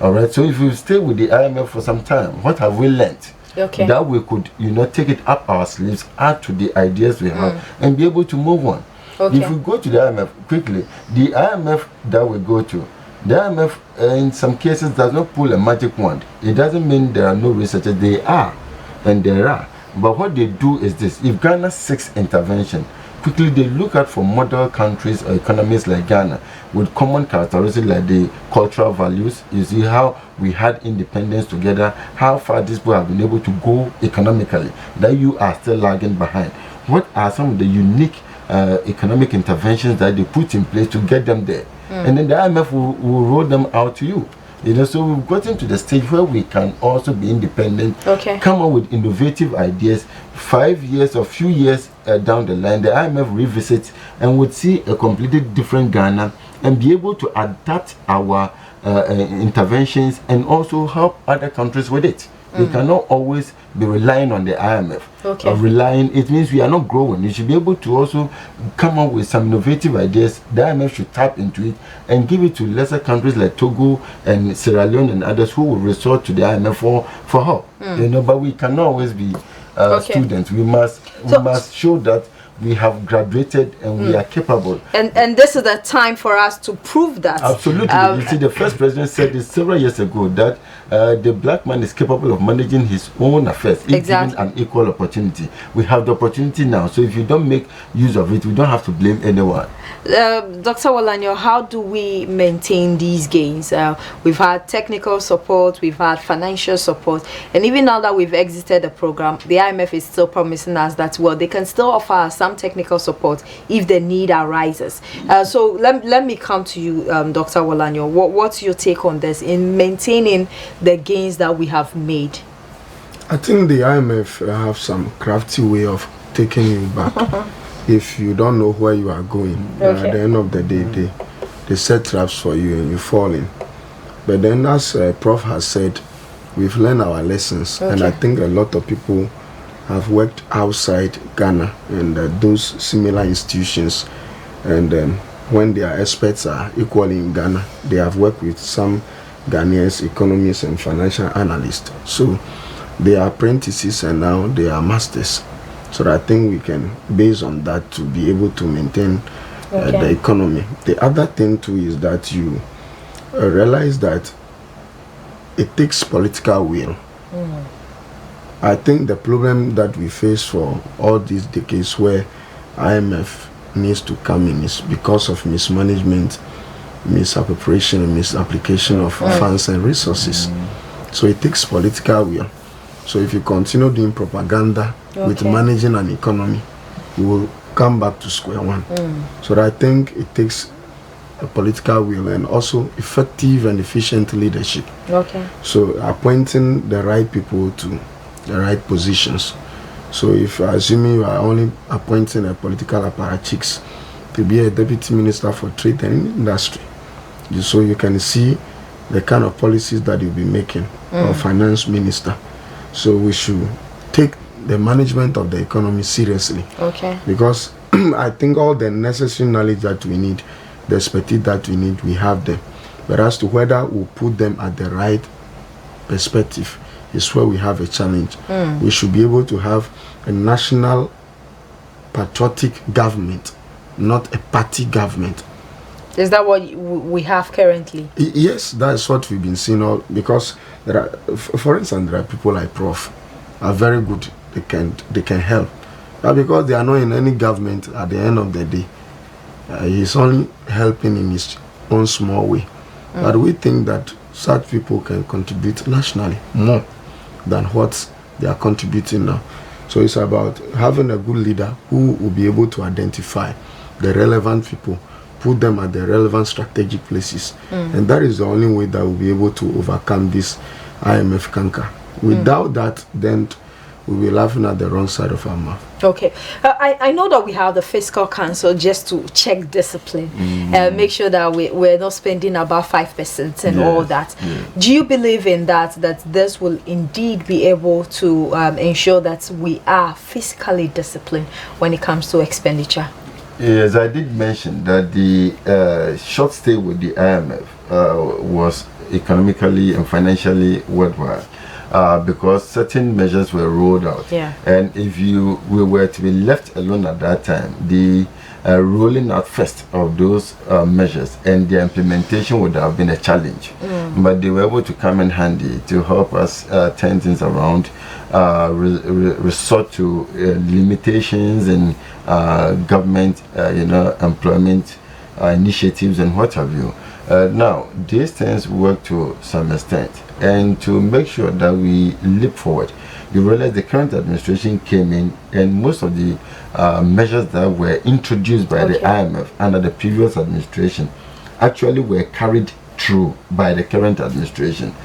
All right, so if you stay with the IMF for some time, what have we learnt? That we could, you know, take it up our sleeves, add to the ideas we have, and be able to move on. If we go to the IMF quickly, the IMF that we go to, the IMF in some cases does not pull a magic wand. It doesn't mean there are no researchers. They are, and there are. But what they do is this: if Ghana seeks intervention, quickly they look out for model countries or economies like Ghana with common characteristics like the cultural values. You see how we had independence together, how far these people have been able to go economically, that you are still lagging behind. What are some of the unique economic interventions that they put in place to get them there? And then the IMF will roll them out to you. You know, so we've gotten to the stage where we can also be independent, come up with innovative ideas. 5 years or few years down the line, the IMF revisits and would see a completely different Ghana and be able to adapt our interventions and also help other countries with it. We cannot always be relying on the IMF. It means we are not growing. You should be able to also come up with some innovative ideas. The IMF should tap into it and give it to lesser countries like Togo and Sierra Leone and others who will resort to the IMF for help. You know, but we cannot always be students. We must show that we have graduated and we are capable. And this is the time for us to prove that. Absolutely. You see, the first president said this several years ago that the black man is capable of managing his own affairs, if given an equal opportunity. We have the opportunity now, so if you don't make use of it, we don't have to blame anyone. Dr. Wolanyo, how do we maintain these gains? We've had technical support, we've had financial support, and even now that we've exited the program, the IMF is still promising us that, well, they can still offer us some technical support if the need arises. So let me come to you, Dr. Wolanyo. What's your take on this in maintaining the gains that we have made? I think the IMF have some crafty way of taking you back. If you don't know where you are going, at the end of the day, they set traps for you and you fall in. But then, as Prof has said, we've learned our lessons, and I think a lot of people have worked outside Ghana and those similar institutions, and when their experts are equally in Ghana, they have worked with some Ghanaians, economists and financial analysts. So they are apprentices and now they are masters. So I think we can, based on that, to be able to maintain the economy. The other thing too is that you realize that it takes political will. I think the problem that we face for all these decades where IMF needs to come in is because of mismanagement, misappropriation and misapplication of funds and resources. So it takes political will. So if you continue doing propaganda with managing an economy, you will come back to square one. So I think it takes a political will and also effective and efficient leadership. So appointing the right people to the right positions. So if assuming you are only appointing a political apparatchiks to be a deputy minister for trade and industry, so you can see the kind of policies that you'll be making, or finance minister. So we should take the management of the economy seriously. Because I think all the necessary knowledge that we need, the expertise that we need, we have them. But as to whether we put them at the right perspective is where we have a challenge. We should be able to have a national patriotic government, not a party government. Is that what we have currently? Yes, that's what we've been seeing. Because there are, for instance, there are people like Prof are very good. They can help, but because they are not in any government, at the end of the day, he's only helping in his own small way. But we think that such people can contribute nationally more than what they are contributing now. So it's about having a good leader who will be able to identify the relevant people, put them at the relevant strategic places, and that is the only way that we'll be able to overcome this IMF canker. Without that, then we'll be laughing at the wrong side of our mouth. I know that we have the Fiscal Council just to check discipline and make sure that we're not spending about 5% and all that. Do you believe in that this will indeed be able to ensure that we are fiscally disciplined when it comes to expenditure? Yes, I did mention that the short stay with the IMF was economically and financially worthwhile. Because certain measures were rolled out, and if we were to be left alone at that time, the rolling out first of those measures and their implementation would have been a challenge. But they were able to come in handy to help us turn things around, resort to limitations in government, employment initiatives and what have you. Now, these things work to some extent, and to make sure that we leap forward, you realize the current administration came in, and most of the measures that were introduced by the IMF under the previous administration actually were carried through by the current administration.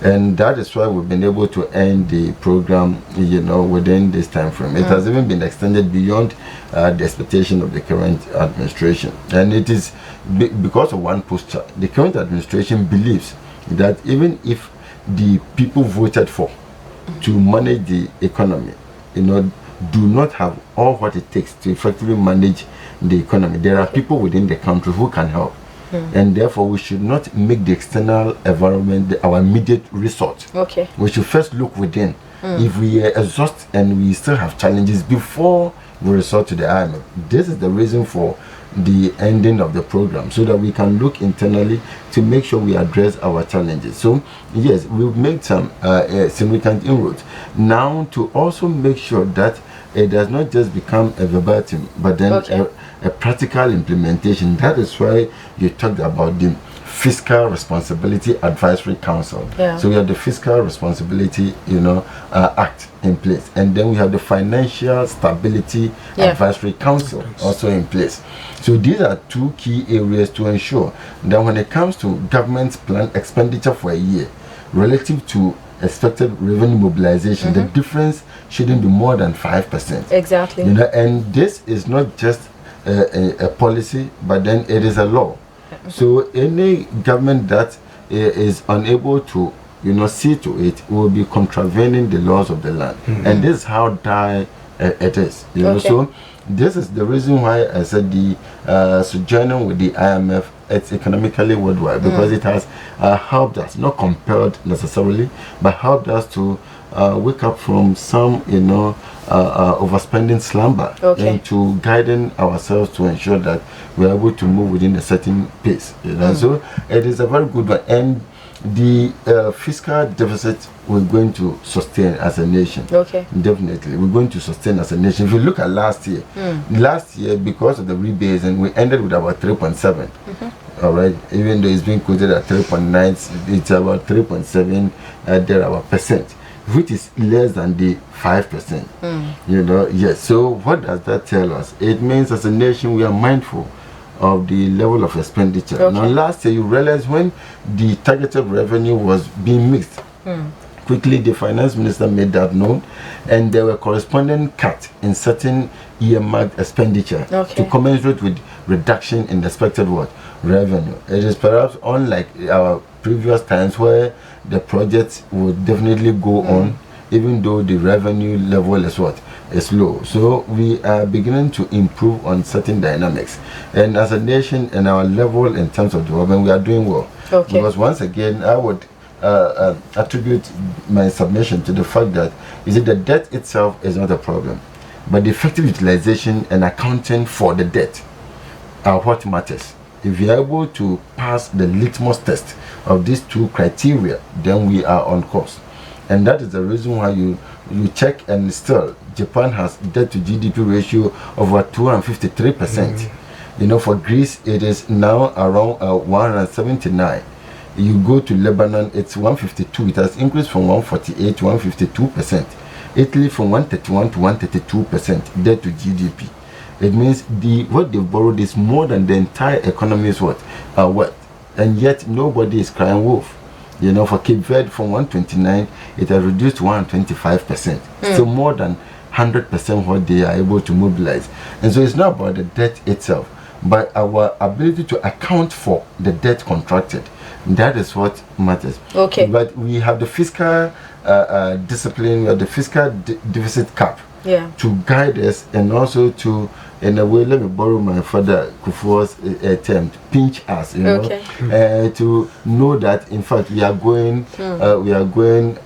And that is why we've been able to end the program, within this time frame. It has even been extended beyond the expectation of the current administration. And it is because of one posture. The current administration believes that even if the people voted for to manage the economy, do not have all what it takes to effectively manage the economy, there are people within the country who can help. and therefore we should not make the external environment our immediate resort. Okay. We should first look within. If we exhaust and we still have challenges before we resort to the IMF, this is the reason for the ending of the program, so that we can look internally to make sure we address our challenges. So yes, we've made some significant inroads now to also make sure that it does not just become a verbatim, but then a practical implementation. That is why you talked about the Fiscal Responsibility Advisory Council. So we have the Fiscal Responsibility, Act in place, and then we have the Financial Stability Advisory Council also in place. So these are two key areas to ensure that when it comes to government's planned expenditure for a year relative to expected revenue mobilization, the difference shouldn't be more than 5%. Exactly. And this is not just a policy, but then it is a law. So any government that is unable to see to it will be contravening the laws of the land. And this is how dire it is. So this is the reason why I said the sojourning with the IMF, it's economically worldwide, because it has helped us, not compelled necessarily, but helped us to wake up from some overspending slumber into guiding ourselves to ensure that we are able to move within a certain pace. So it is a very good one, and the fiscal deficit we're going to sustain as a nation. Definitely, we're going to sustain as a nation. If you look at last year, because of the rebase, and we ended with about 3.7. All right, even though it's been quoted at 3.9, it's about 3.7 percent, which is less than the 5%. Yes. So what does that tell us? It means as a nation we are mindful of the level of expenditure. Now last year you realize when the targeted revenue was being mixed, quickly the finance minister made that known, and there were corresponding cuts in certain earmarked expenditure to commensurate with reduction in the expected revenue. It is perhaps unlike our previous times where the projects would definitely go on even though the revenue level is low. So we are beginning to improve on certain dynamics, and as a nation and our level in terms of development, we are doing well. Because once again I would attribute my submission to the fact that the debt itself is not a problem, but the effective utilization and accounting for the debt are what matters. If we are able to pass the litmus test of these two criteria, then we are on course. And that is the reason why you check, and still Japan has debt to GDP ratio of over 253%. For Greece it is now around 179. You go to Lebanon, it's 152. It has increased from 148 to 152%. Italy from 131 to 132% debt to GDP. It means what they've borrowed is more than the entire economy's worth, and yet nobody is crying wolf. For Cape Verde from 129, it has reduced to 125%. So more than 100% what they are able to mobilize. And so it's not about the debt itself, but our ability to account for the debt contracted. That is what matters. But we have the fiscal discipline, we have the fiscal deficit cap to guide us, and also to, in a way, let me borrow my father Kufuor's term, pinch us, to know that in fact we are going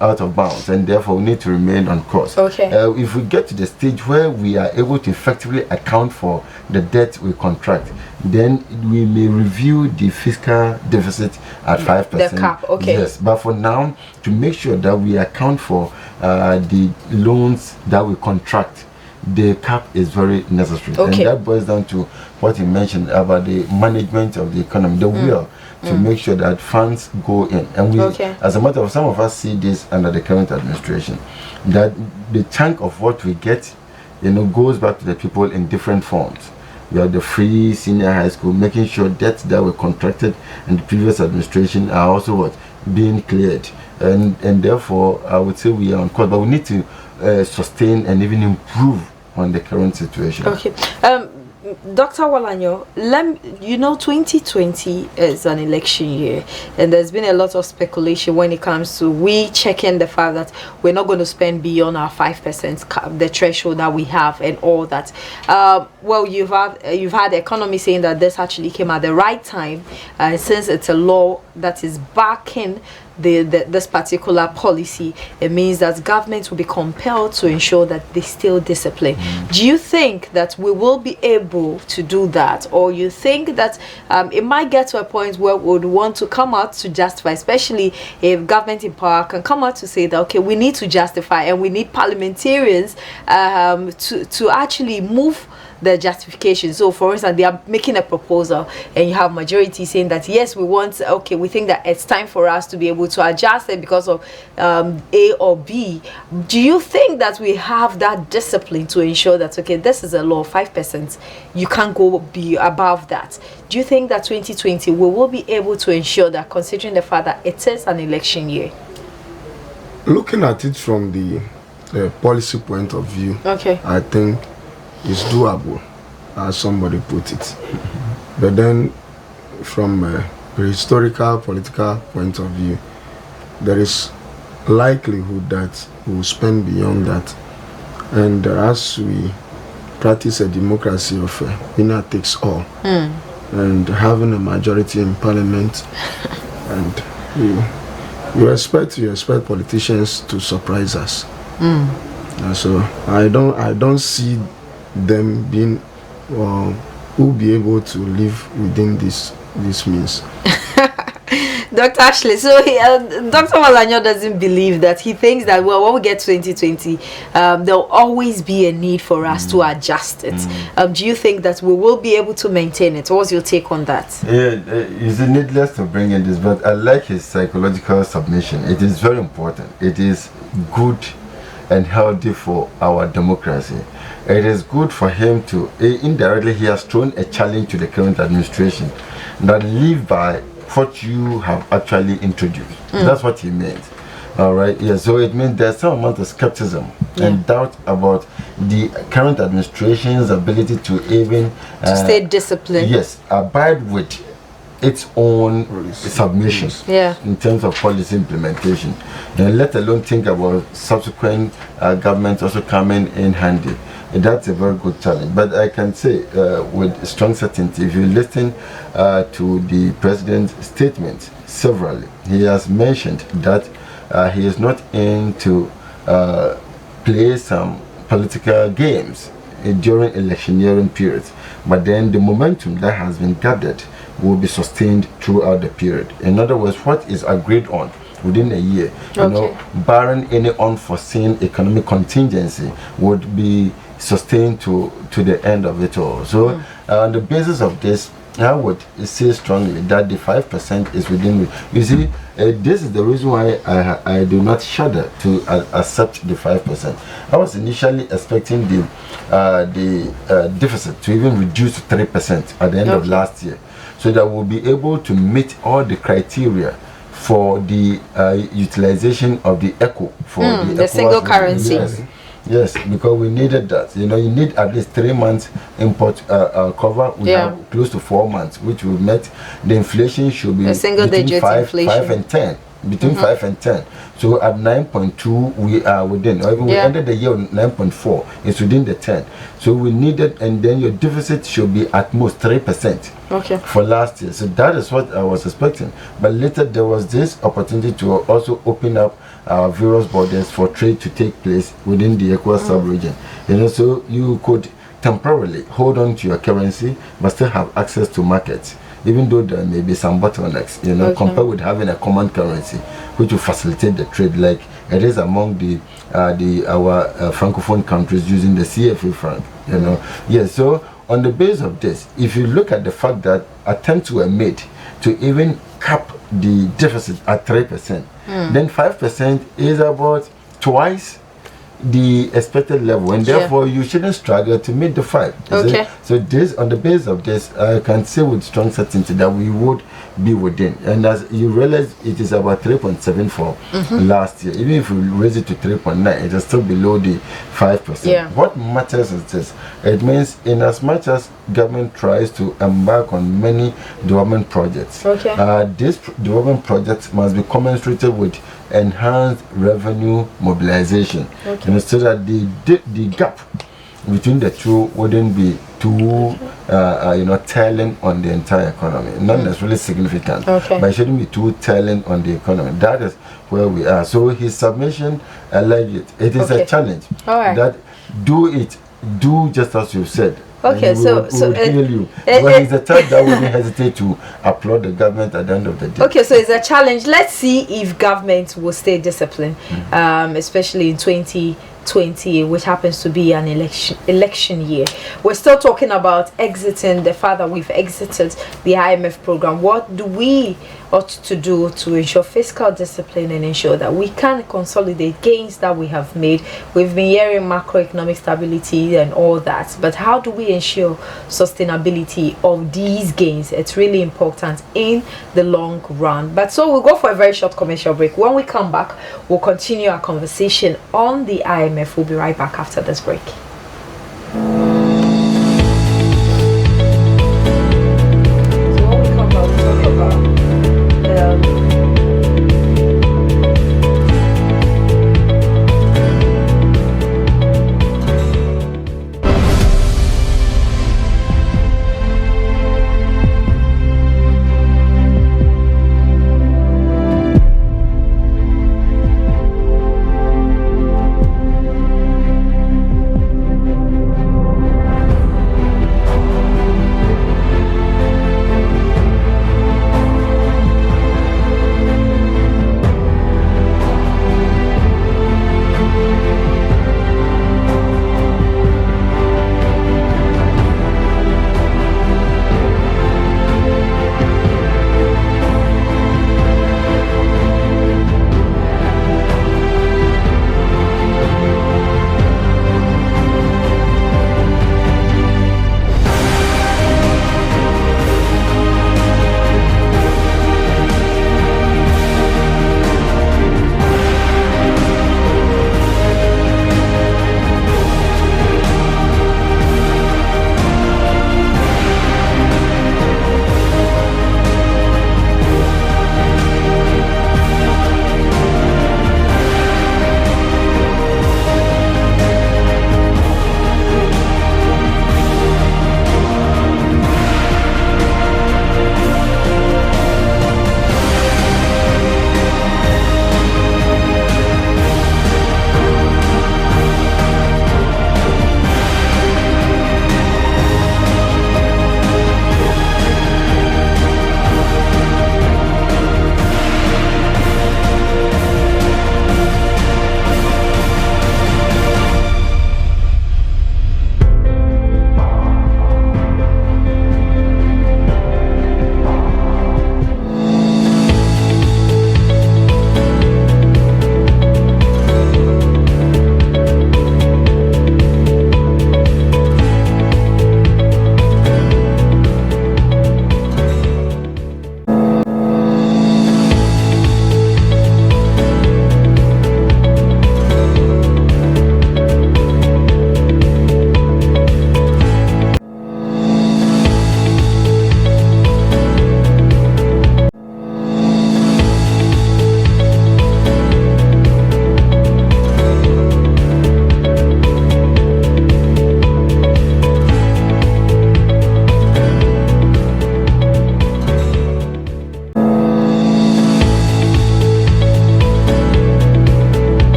out of bounds, and therefore we need to remain on course. If we get to the stage where we are able to effectively account for the debt we contract, then we may review the fiscal deficit at 5%. The cap, Yes, but for now, to make sure that we account for the loans that we contract, the cap is very necessary. And that boils down to what you mentioned about the management of the economy, the will to make sure that funds go in. And we, as a matter of, some of us see this under the current administration, that the chunk of what we get, goes back to the people in different forms. We have the free senior high school, making sure debts that were contracted in the previous administration are also being cleared. And therefore, I would say we are on course, but we need to sustain and even improve on the current situation. Dr. Walanyo, 2020 is an election year, and there's been a lot of speculation when it comes to we checking the fact that we're not going to spend beyond our 5% the threshold that we have and all that. Well, you've had the economy saying that this actually came at the right time, since it's a law that is backing this particular policy. It means that governments will be compelled to ensure that they still discipline. Do you think that we will be able to do that, or you think that it might get to a point where we would want to come out to justify, especially if government in power can come out to say that, okay, we need to justify and we need parliamentarians to actually move the justification? So for instance, they are making a proposal and you have majority saying that yes, we think that it's time for us to be able to adjust it because of A or B. Do you think that we have that discipline to ensure that, okay, this is a law, 5%, you can't go be above that? Do you think that 2020 we will be able to ensure that, considering the fact that it is an election year? Looking at it from the policy point of view, okay, I think it's doable, as somebody put it. But then, from a historical, political point of view, there is likelihood that we will spend beyond that. And as we practice a democracy of winner takes all, and having a majority in parliament, and you expect politicians to surprise us. And so I don't see them being who be able to live within this means. Dr. Ashley, so Dr. Walanyo doesn't believe that. He thinks that, well, when we get 2020, there'll always be a need for us to adjust it. Do you think that we will be able to maintain it? What's your take on that? Yeah, it's needless to bring in this, but I like his psychological submission. It is very important. It is good and healthy for our democracy. It is good for him to, indirectly, he has thrown a challenge to the current administration that live by what you have actually introduced. That's what he meant. All right, yeah, so it means there's some amount of skepticism and doubt about the current administration's ability to even to stay disciplined. Yes, abide with its own submissions in terms of policy implementation, and let alone think about subsequent governments also coming in handy. And that's a very good challenge. But I can say with strong certainty, if you listen to the president's statement severally, he has mentioned that he is not into play some political games during electioneering periods, but then the momentum that has been gathered will be sustained throughout the period. In other words, what is agreed on within a year, you know, barring any unforeseen economic contingency, would be sustained to the end of it all. So on the basis of this, I would say strongly that the 5% is within. You see, this is the reason why I do not shudder to accept the 5%. I was initially expecting the deficit to even reduce to 3% at the end of last year, so that we'll be able to meet all the criteria for the utilization of the ECO for the single currency. Yes, because we needed that. You know, you need at least 3 months import cover. We have close to 4 months, which will met the inflation should be a single digit inflation. 5 and 10. Between 5 and 10. So at 9.2 we are within, or even we ended the year on 9.4, it's within the 10. So we needed, and then your deficit should be at most 3% for last year. So that is what I was expecting. But later there was this opportunity to also open up various borders for trade to take place within the ECOWAS sub-region. You know, so you could temporarily hold on to your currency but still have access to markets, even though there may be some bottlenecks, you know, compared with having a common currency which will facilitate the trade, like it is among our francophone countries using the CFA franc, you know. Yes, so on the basis of this, if you look at the fact that attempts were made to even cap the deficit at 3%, then 5% is about twice the expected level, and therefore you shouldn't struggle to meet the 5. Okay. So this, on the basis of this, I can say with strong certainty that we would be within. And as you realize, it is about 3.74 last year. Even if we raise it to 3.9, it is still below the 5%. Yeah. What matters is this: it means, in as much as government tries to embark on many development projects, these development projects must be commensurated with enhanced revenue mobilization, and so that the gap between the two wouldn't be too telling on the entire economy. Not necessarily significant, but it shouldn't be too telling on the economy. That is where we are. So his submission alleged it is a challenge. That do just as you said. Okay, so heal you. But he's a type that wouldn't hesitate to applaud the government at the end of the day. Okay, so it's a challenge. Let's see if government will stay disciplined, especially in 2020, which happens to be an election year. We're still talking about exiting the fact that we've exited the IMF program. What do we ought to do to ensure fiscal discipline and ensure that we can consolidate gains that we have made? We've been hearing macroeconomic stability and all that, but how do we ensure sustainability of these gains? It's really important in the long run. But so we'll go for a very short commercial break. When we come back, we'll continue our conversation on the IMF. We'll be right back after this break.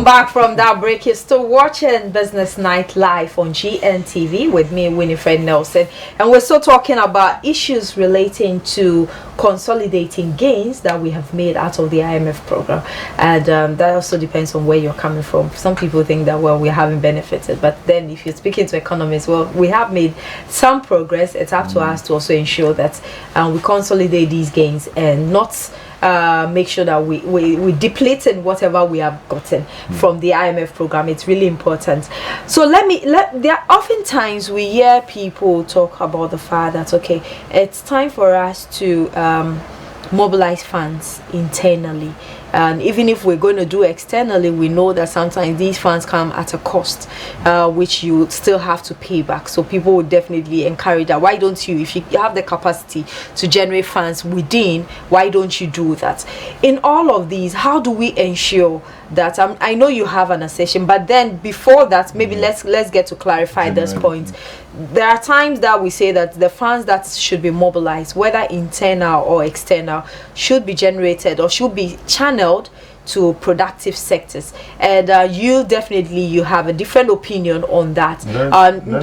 Back from that break, you're still watching Business Night live on GNTV with me, Winifred Nelson, and we're still talking about issues relating to consolidating gains that we have made out of the IMF program, and that also depends on where you're coming from. Some people think that, well, we haven't benefited, but then if you're speaking to economists, well, we have made some progress. It's up to us to also ensure that we consolidate these gains and not make sure that we deplete in whatever we have gotten from the IMF program. It's really important. So there are oftentimes we hear people talk about the fact that, okay, it's time for us to mobilize funds internally, and even if we're going to do externally, we know that sometimes these funds come at a cost, which you still have to pay back. So people would definitely encourage that. Why don't you, if you have the capacity to generate funds within, why don't you do that? In all of these, how do we ensure that, I know you have an assertion, but then before that, maybe let's get to clarify this point. There are times that we say that the funds that should be mobilized, whether internal or external, should be generated or should be channeled to productive sectors, and you have a different opinion on that.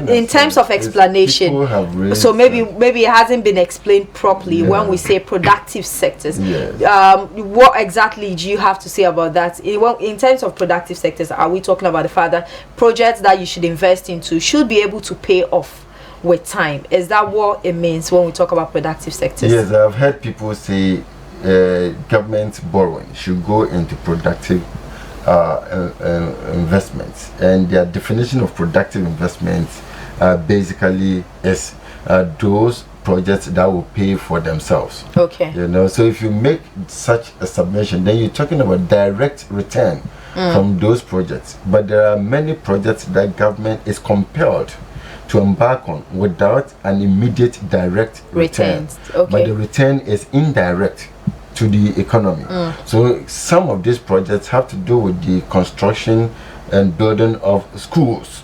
In terms of explanation, so maybe it hasn't been explained properly when we say productive sectors. What exactly do you have to say about that? In terms of productive sectors, are we talking about the fact that projects that you should invest into should be able to pay off with time? Is that what it means when we talk about productive sectors? Yes, I've heard people say government borrowing should go into productive investments, and their definition of productive investments basically is those projects that will pay for themselves. Okay. So if you make such a submission, then you're talking about direct return from those projects. But there are many projects that government is compelled to embark on without an immediate direct return. Okay. But the return is indirect to the economy. So some of these projects have to do with the construction and building of schools.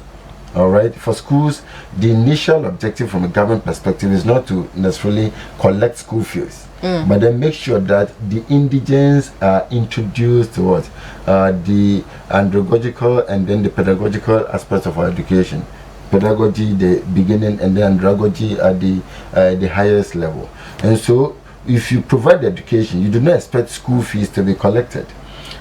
All right, for schools, the initial objective from a government perspective is not to necessarily collect school fees, but then make sure that the indigents are introduced to what the andragogical and then the pedagogical aspects of our education. Pedagogy, the beginning, and then andragogy at the highest level. And so, if you provide the education, you do not expect school fees to be collected,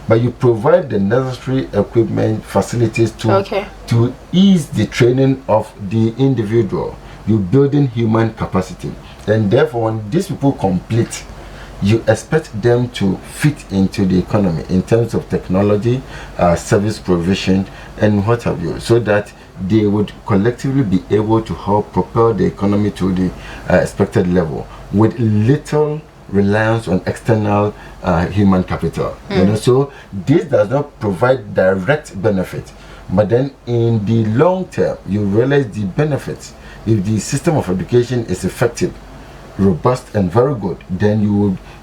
but you provide the necessary equipment, facilities to ease the training of the individual. You're building human capacity, and therefore, when these people complete, you expect them to fit into the economy in terms of technology, service provision, and what have you, so that they would collectively be able to help propel the economy to the expected level with little reliance on external human capital. So this does not provide direct benefit, but then in the long term you realize the benefits. If the system of education is effective, robust, and very good, then you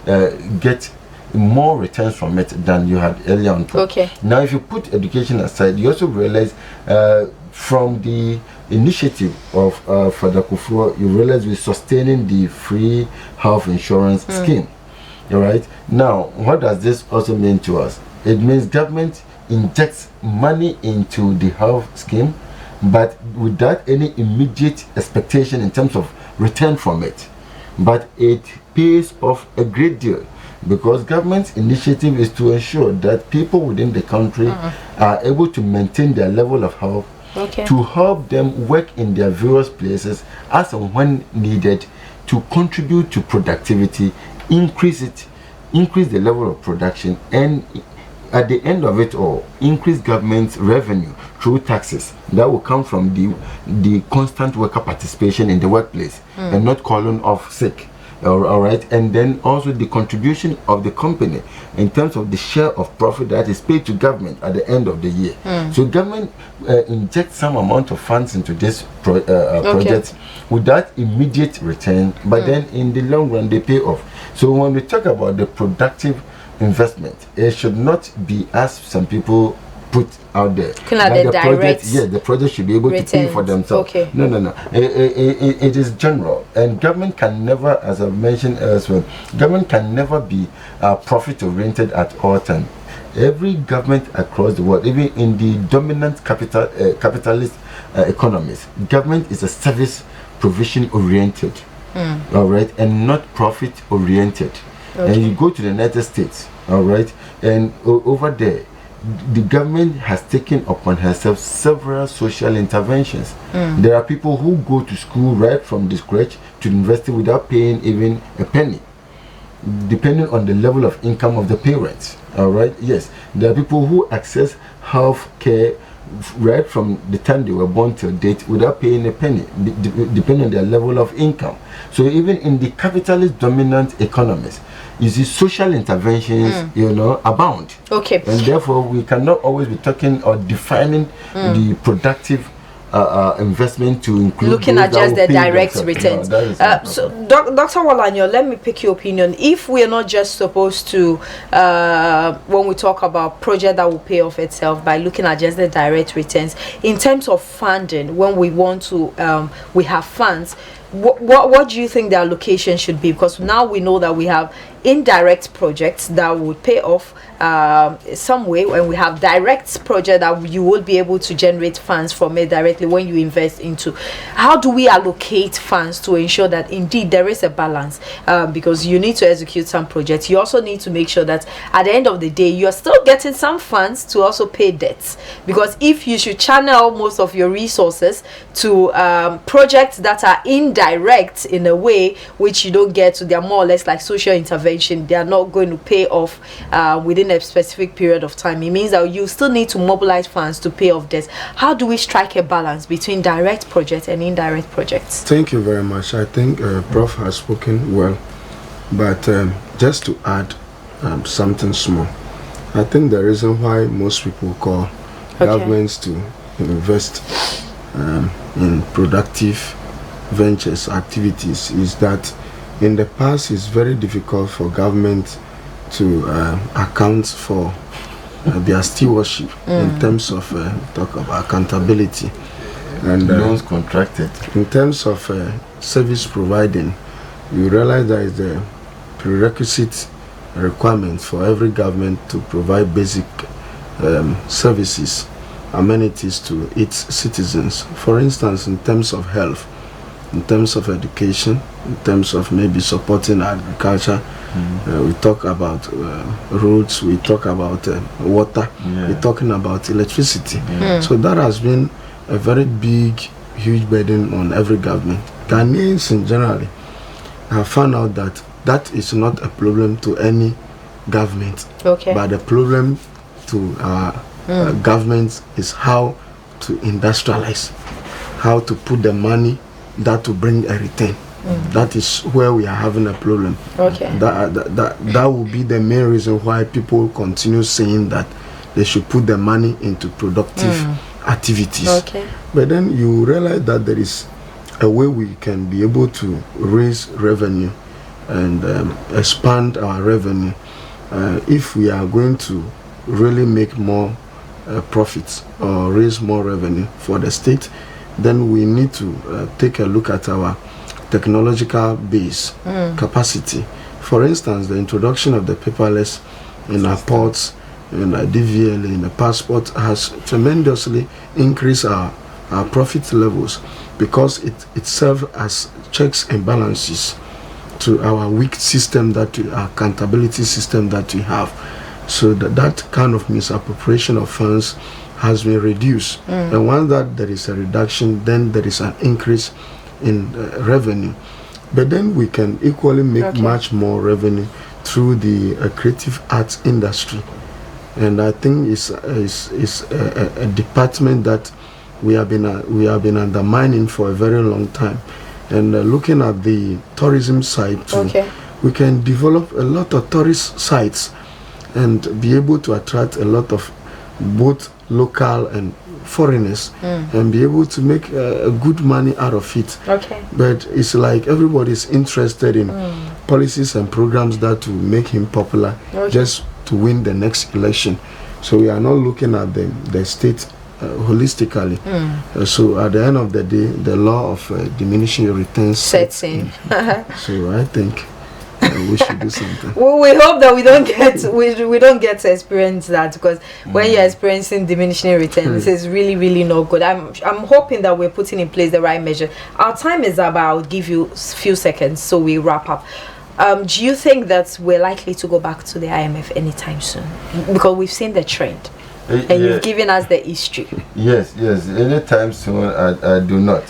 would get more returns from it than you had earlier on. Now, if you put education aside, you also realize from the initiative of Father Kufuor, you realize we're sustaining the free health insurance scheme. All right. Now, what does this also mean to us? It means government injects money into the health scheme, but without any immediate expectation in terms of return from it. But it pays off a great deal, because government's initiative is to ensure that people within the country are able to maintain their level of health, to help them work in their various places as and when needed, to contribute to productivity, increase the level of production, and at the end of it all, increase government's revenue through taxes that will come from the constant worker participation in the workplace and not calling off sick. All right, and then also the contribution of the company in terms of the share of profit that is paid to government at the end of the year. So government injects some amount of funds into this project without immediate return, but then in the long run they pay off. So when we talk about the productive investment, it should not be as some people put out there. The project should be able to pay for themselves. No. It is general, and government can never, as I've mentioned elsewhere, government can never be profit oriented at all times. Every government across the world, even in the dominant capitalist economies, government is a service provision oriented, all right, and not profit oriented. And you go to the United States, all right, and over there, the government has taken upon herself several social interventions. There are people who go to school right from the scratch to university without paying even a penny. depending on the level of income of the parents. All right. Yes, there are people who access health care right from the time they were born till date without paying a penny, depending on their level of income. So even in the capitalist dominant economies, you see social interventions, abound. Okay. And therefore we cannot always be talking or defining the productive investment to include looking at just the direct returns. So Dr. Walanyo, let me pick your opinion. If we are not just supposed to when we talk about project that will pay off itself by looking at just the direct returns, in terms of funding, when we want to we have funds, what do you think the allocation should be? Because now we know that we have indirect projects that would pay off some way, when we have direct project that you will be able to generate funds from it directly when you invest into. How do we allocate funds to ensure that indeed there is a balance? Because you need to execute some projects, you also need to make sure that at the end of the day you're still getting some funds to also pay debts, because if you should channel most of your resources to projects that are indirect in a way which you don't get to, they're more or less like social intervention, they are not going to pay off within a specific period of time. It means that you still need to mobilize funds to pay off debts. How do we strike a balance between direct projects and indirect projects? Thank you very much. I think Prof has spoken well, but just to add something small, I think the reason why most people call governments to invest in productive ventures activities is that in the past it's very difficult for government to account for their stewardship in terms of talk about accountability and loans contracted. In terms of service providing, you realize that is the prerequisite requirement for every government to provide basic services, amenities to its citizens. For instance, in terms of health, in terms of education, in terms of maybe supporting agriculture, we talk about roads, we talk about water, we're talking about electricity. So that has been a very big, huge burden on every government. Ghanaians in general have found out that that is not a problem to any government, but the problem to our governments is how to industrialize, how to put the money that to bring a return. That is where we are having a problem. That will be the main reason why people continue saying that they should put the money into productive activities. But then you realize that there is a way we can be able to raise revenue and expand our revenue if we are going to really make more profits or raise more revenue for the state. Then we need to take a look at our technological base capacity. For instance, the introduction of the paperless in our ports, in our DVL, in the passport has tremendously increased our profit levels, because it serves as checks and balances to our weak system, our accountability system that we have. So that kind of misappropriation of funds has been reduced. And once that there is a reduction, then there is an increase in revenue. But then we can equally make much more revenue through the creative arts industry. And I think it's a department that we have been undermining for a very long time. And looking at the tourism side too, we can develop a lot of tourist sites and be able to attract a lot of both local and foreigners and be able to make good money out of it. But it's like everybody's interested in policies and programs that will make him popular just to win the next election. So we are not looking at the state holistically. So at the end of the day, the law of diminishing returns sets in. So I think we should do something. Well, we hope that we don't get to experience that, because when you're experiencing diminishing returns, it's really, really not good. I'm hoping that we're putting in place the right measure. Our time is up. I'll give you a few seconds so we wrap up. Do you think that we're likely to go back to the IMF anytime soon? Because we've seen the trend. And you've given us the history. Yes. Anytime soon, I do not.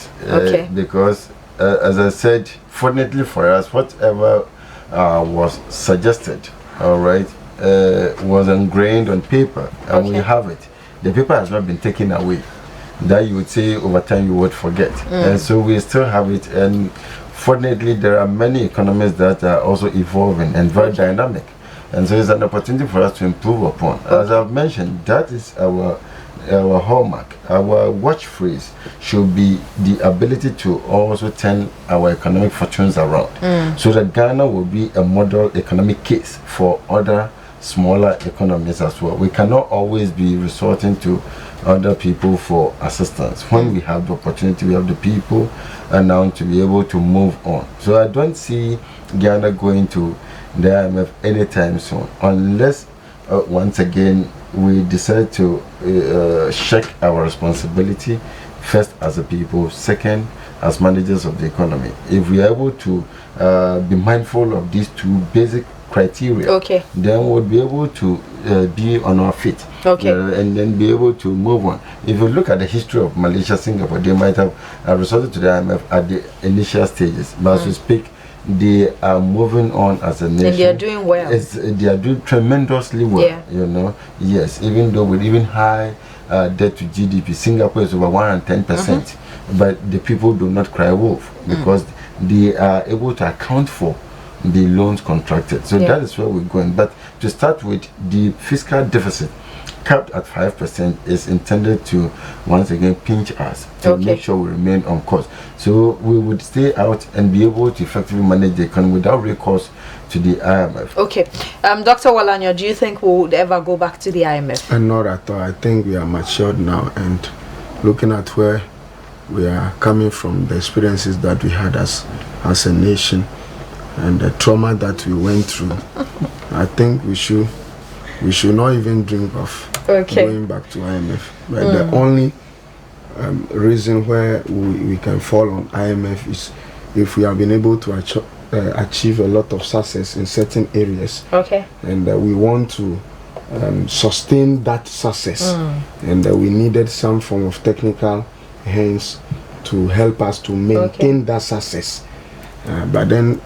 Because, as I said, fortunately for us, whatever was suggested, all right, was ingrained on paper, and we have it. The paper has not been taken away. That you would say over time you would forget, and so we still have it. And fortunately, there are many economies that are also evolving and very dynamic, and so it's an opportunity for us to improve upon. As I've mentioned, that is our hallmark. Our watch phrase should be the ability to also turn our economic fortunes around, so that Ghana will be a model economic case for other smaller economies as well. We cannot always be resorting to other people for assistance. When we have the opportunity, we have the people and now to be able to move on. So I don't see Ghana going to the IMF anytime soon, unless once again we decide to check our responsibility, first as a people, second as managers of the economy. If we are able to be mindful of these two basic criteria, then we'll be able to be on our feet, and then be able to move on. If you look at the history of Malaysia, Singapore, they might have resorted to the IMF at the initial stages, but as we speak, they are moving on as a nation. And they are doing well. They are doing tremendously well, you know. Yes, even though with even high debt to GDP, Singapore is over 110%, but the people do not cry wolf because they are able to account for the loans contracted. So that is where we're going. But to start with, the fiscal deficit capped at 5% is intended to once again pinch us to make sure we remain on course. So we would stay out and be able to effectively manage the economy without recourse to the IMF. Dr. Walanyo, do you think we would ever go back to the IMF? And not at all. I think we are matured now, and looking at where we are coming from, the experiences that we had as a nation, and the trauma that we went through, I think we should not even dream of going back to IMF. But the only reason where we can fall on IMF is if we have been able to achieve a lot of success in certain areas, and we want to sustain that success, and we needed some form of technical hands to help us to maintain that success. But then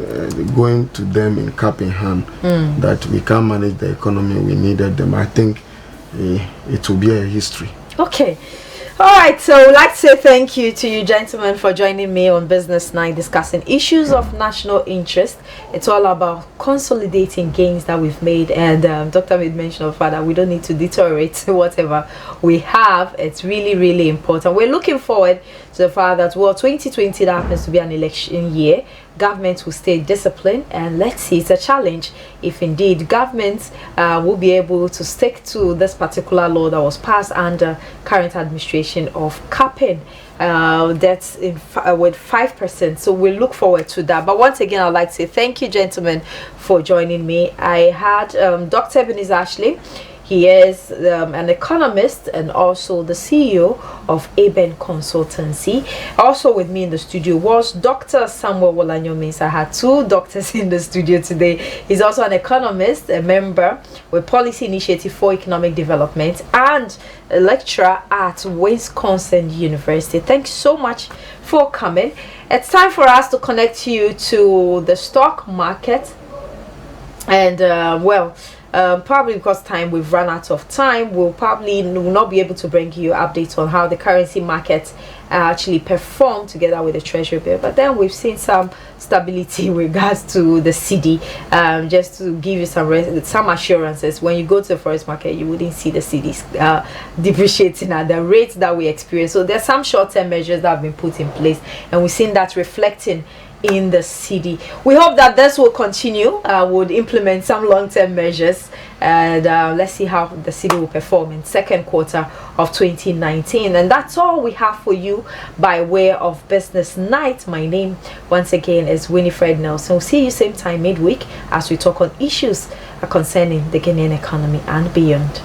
going to them in cap in hand that we can't manage the economy, we needed them. I think it will be a history. All right, so I'd like to say thank you to you gentlemen for joining me on Business Night discussing issues of national interest. It's all about consolidating gains that we've made, and Dr. made mention of that we don't need to deteriorate whatever we have. It's really, really important. We're looking forward to the fact that 2020 that happens to be an election year. Government will stay disciplined, and let's see, it's a challenge if indeed governments will be able to stick to this particular law that was passed under current administration of capping debts with 5%. So we'll look forward to that. But once again, I'd like to say thank you gentlemen for joining me. I had Dr. Ebenezer Ashley. He is an economist and also the CEO of Eben Consultancy. Also with me in the studio was Dr. Samuel Walanyo Mins. I had two doctors in the studio today. He's also an economist, a member with Policy Initiative for Economic Development, and a lecturer at Wisconsin University. Thanks so much for coming. It's time for us to connect you to the stock market. And probably because we've run out of time, we'll not be able to bring you updates on how the currency markets actually perform together with the treasury bill. But then we've seen some stability in regards to the cedi. Just to give you some assurances, when you go to the forex market, you wouldn't see the cedis depreciating at the rate that we experience. So there's some short-term measures that have been put in place, and we've seen that reflecting in the cedi. We hope that this will continue. Would implement some long-term measures, and let's see how the cedi will perform in second quarter of 2019. And that's all we have for you by way of Business Night. My name once again is Winifred Nelson. We'll see you same time midweek as we talk on issues concerning the Ghanaian economy and beyond.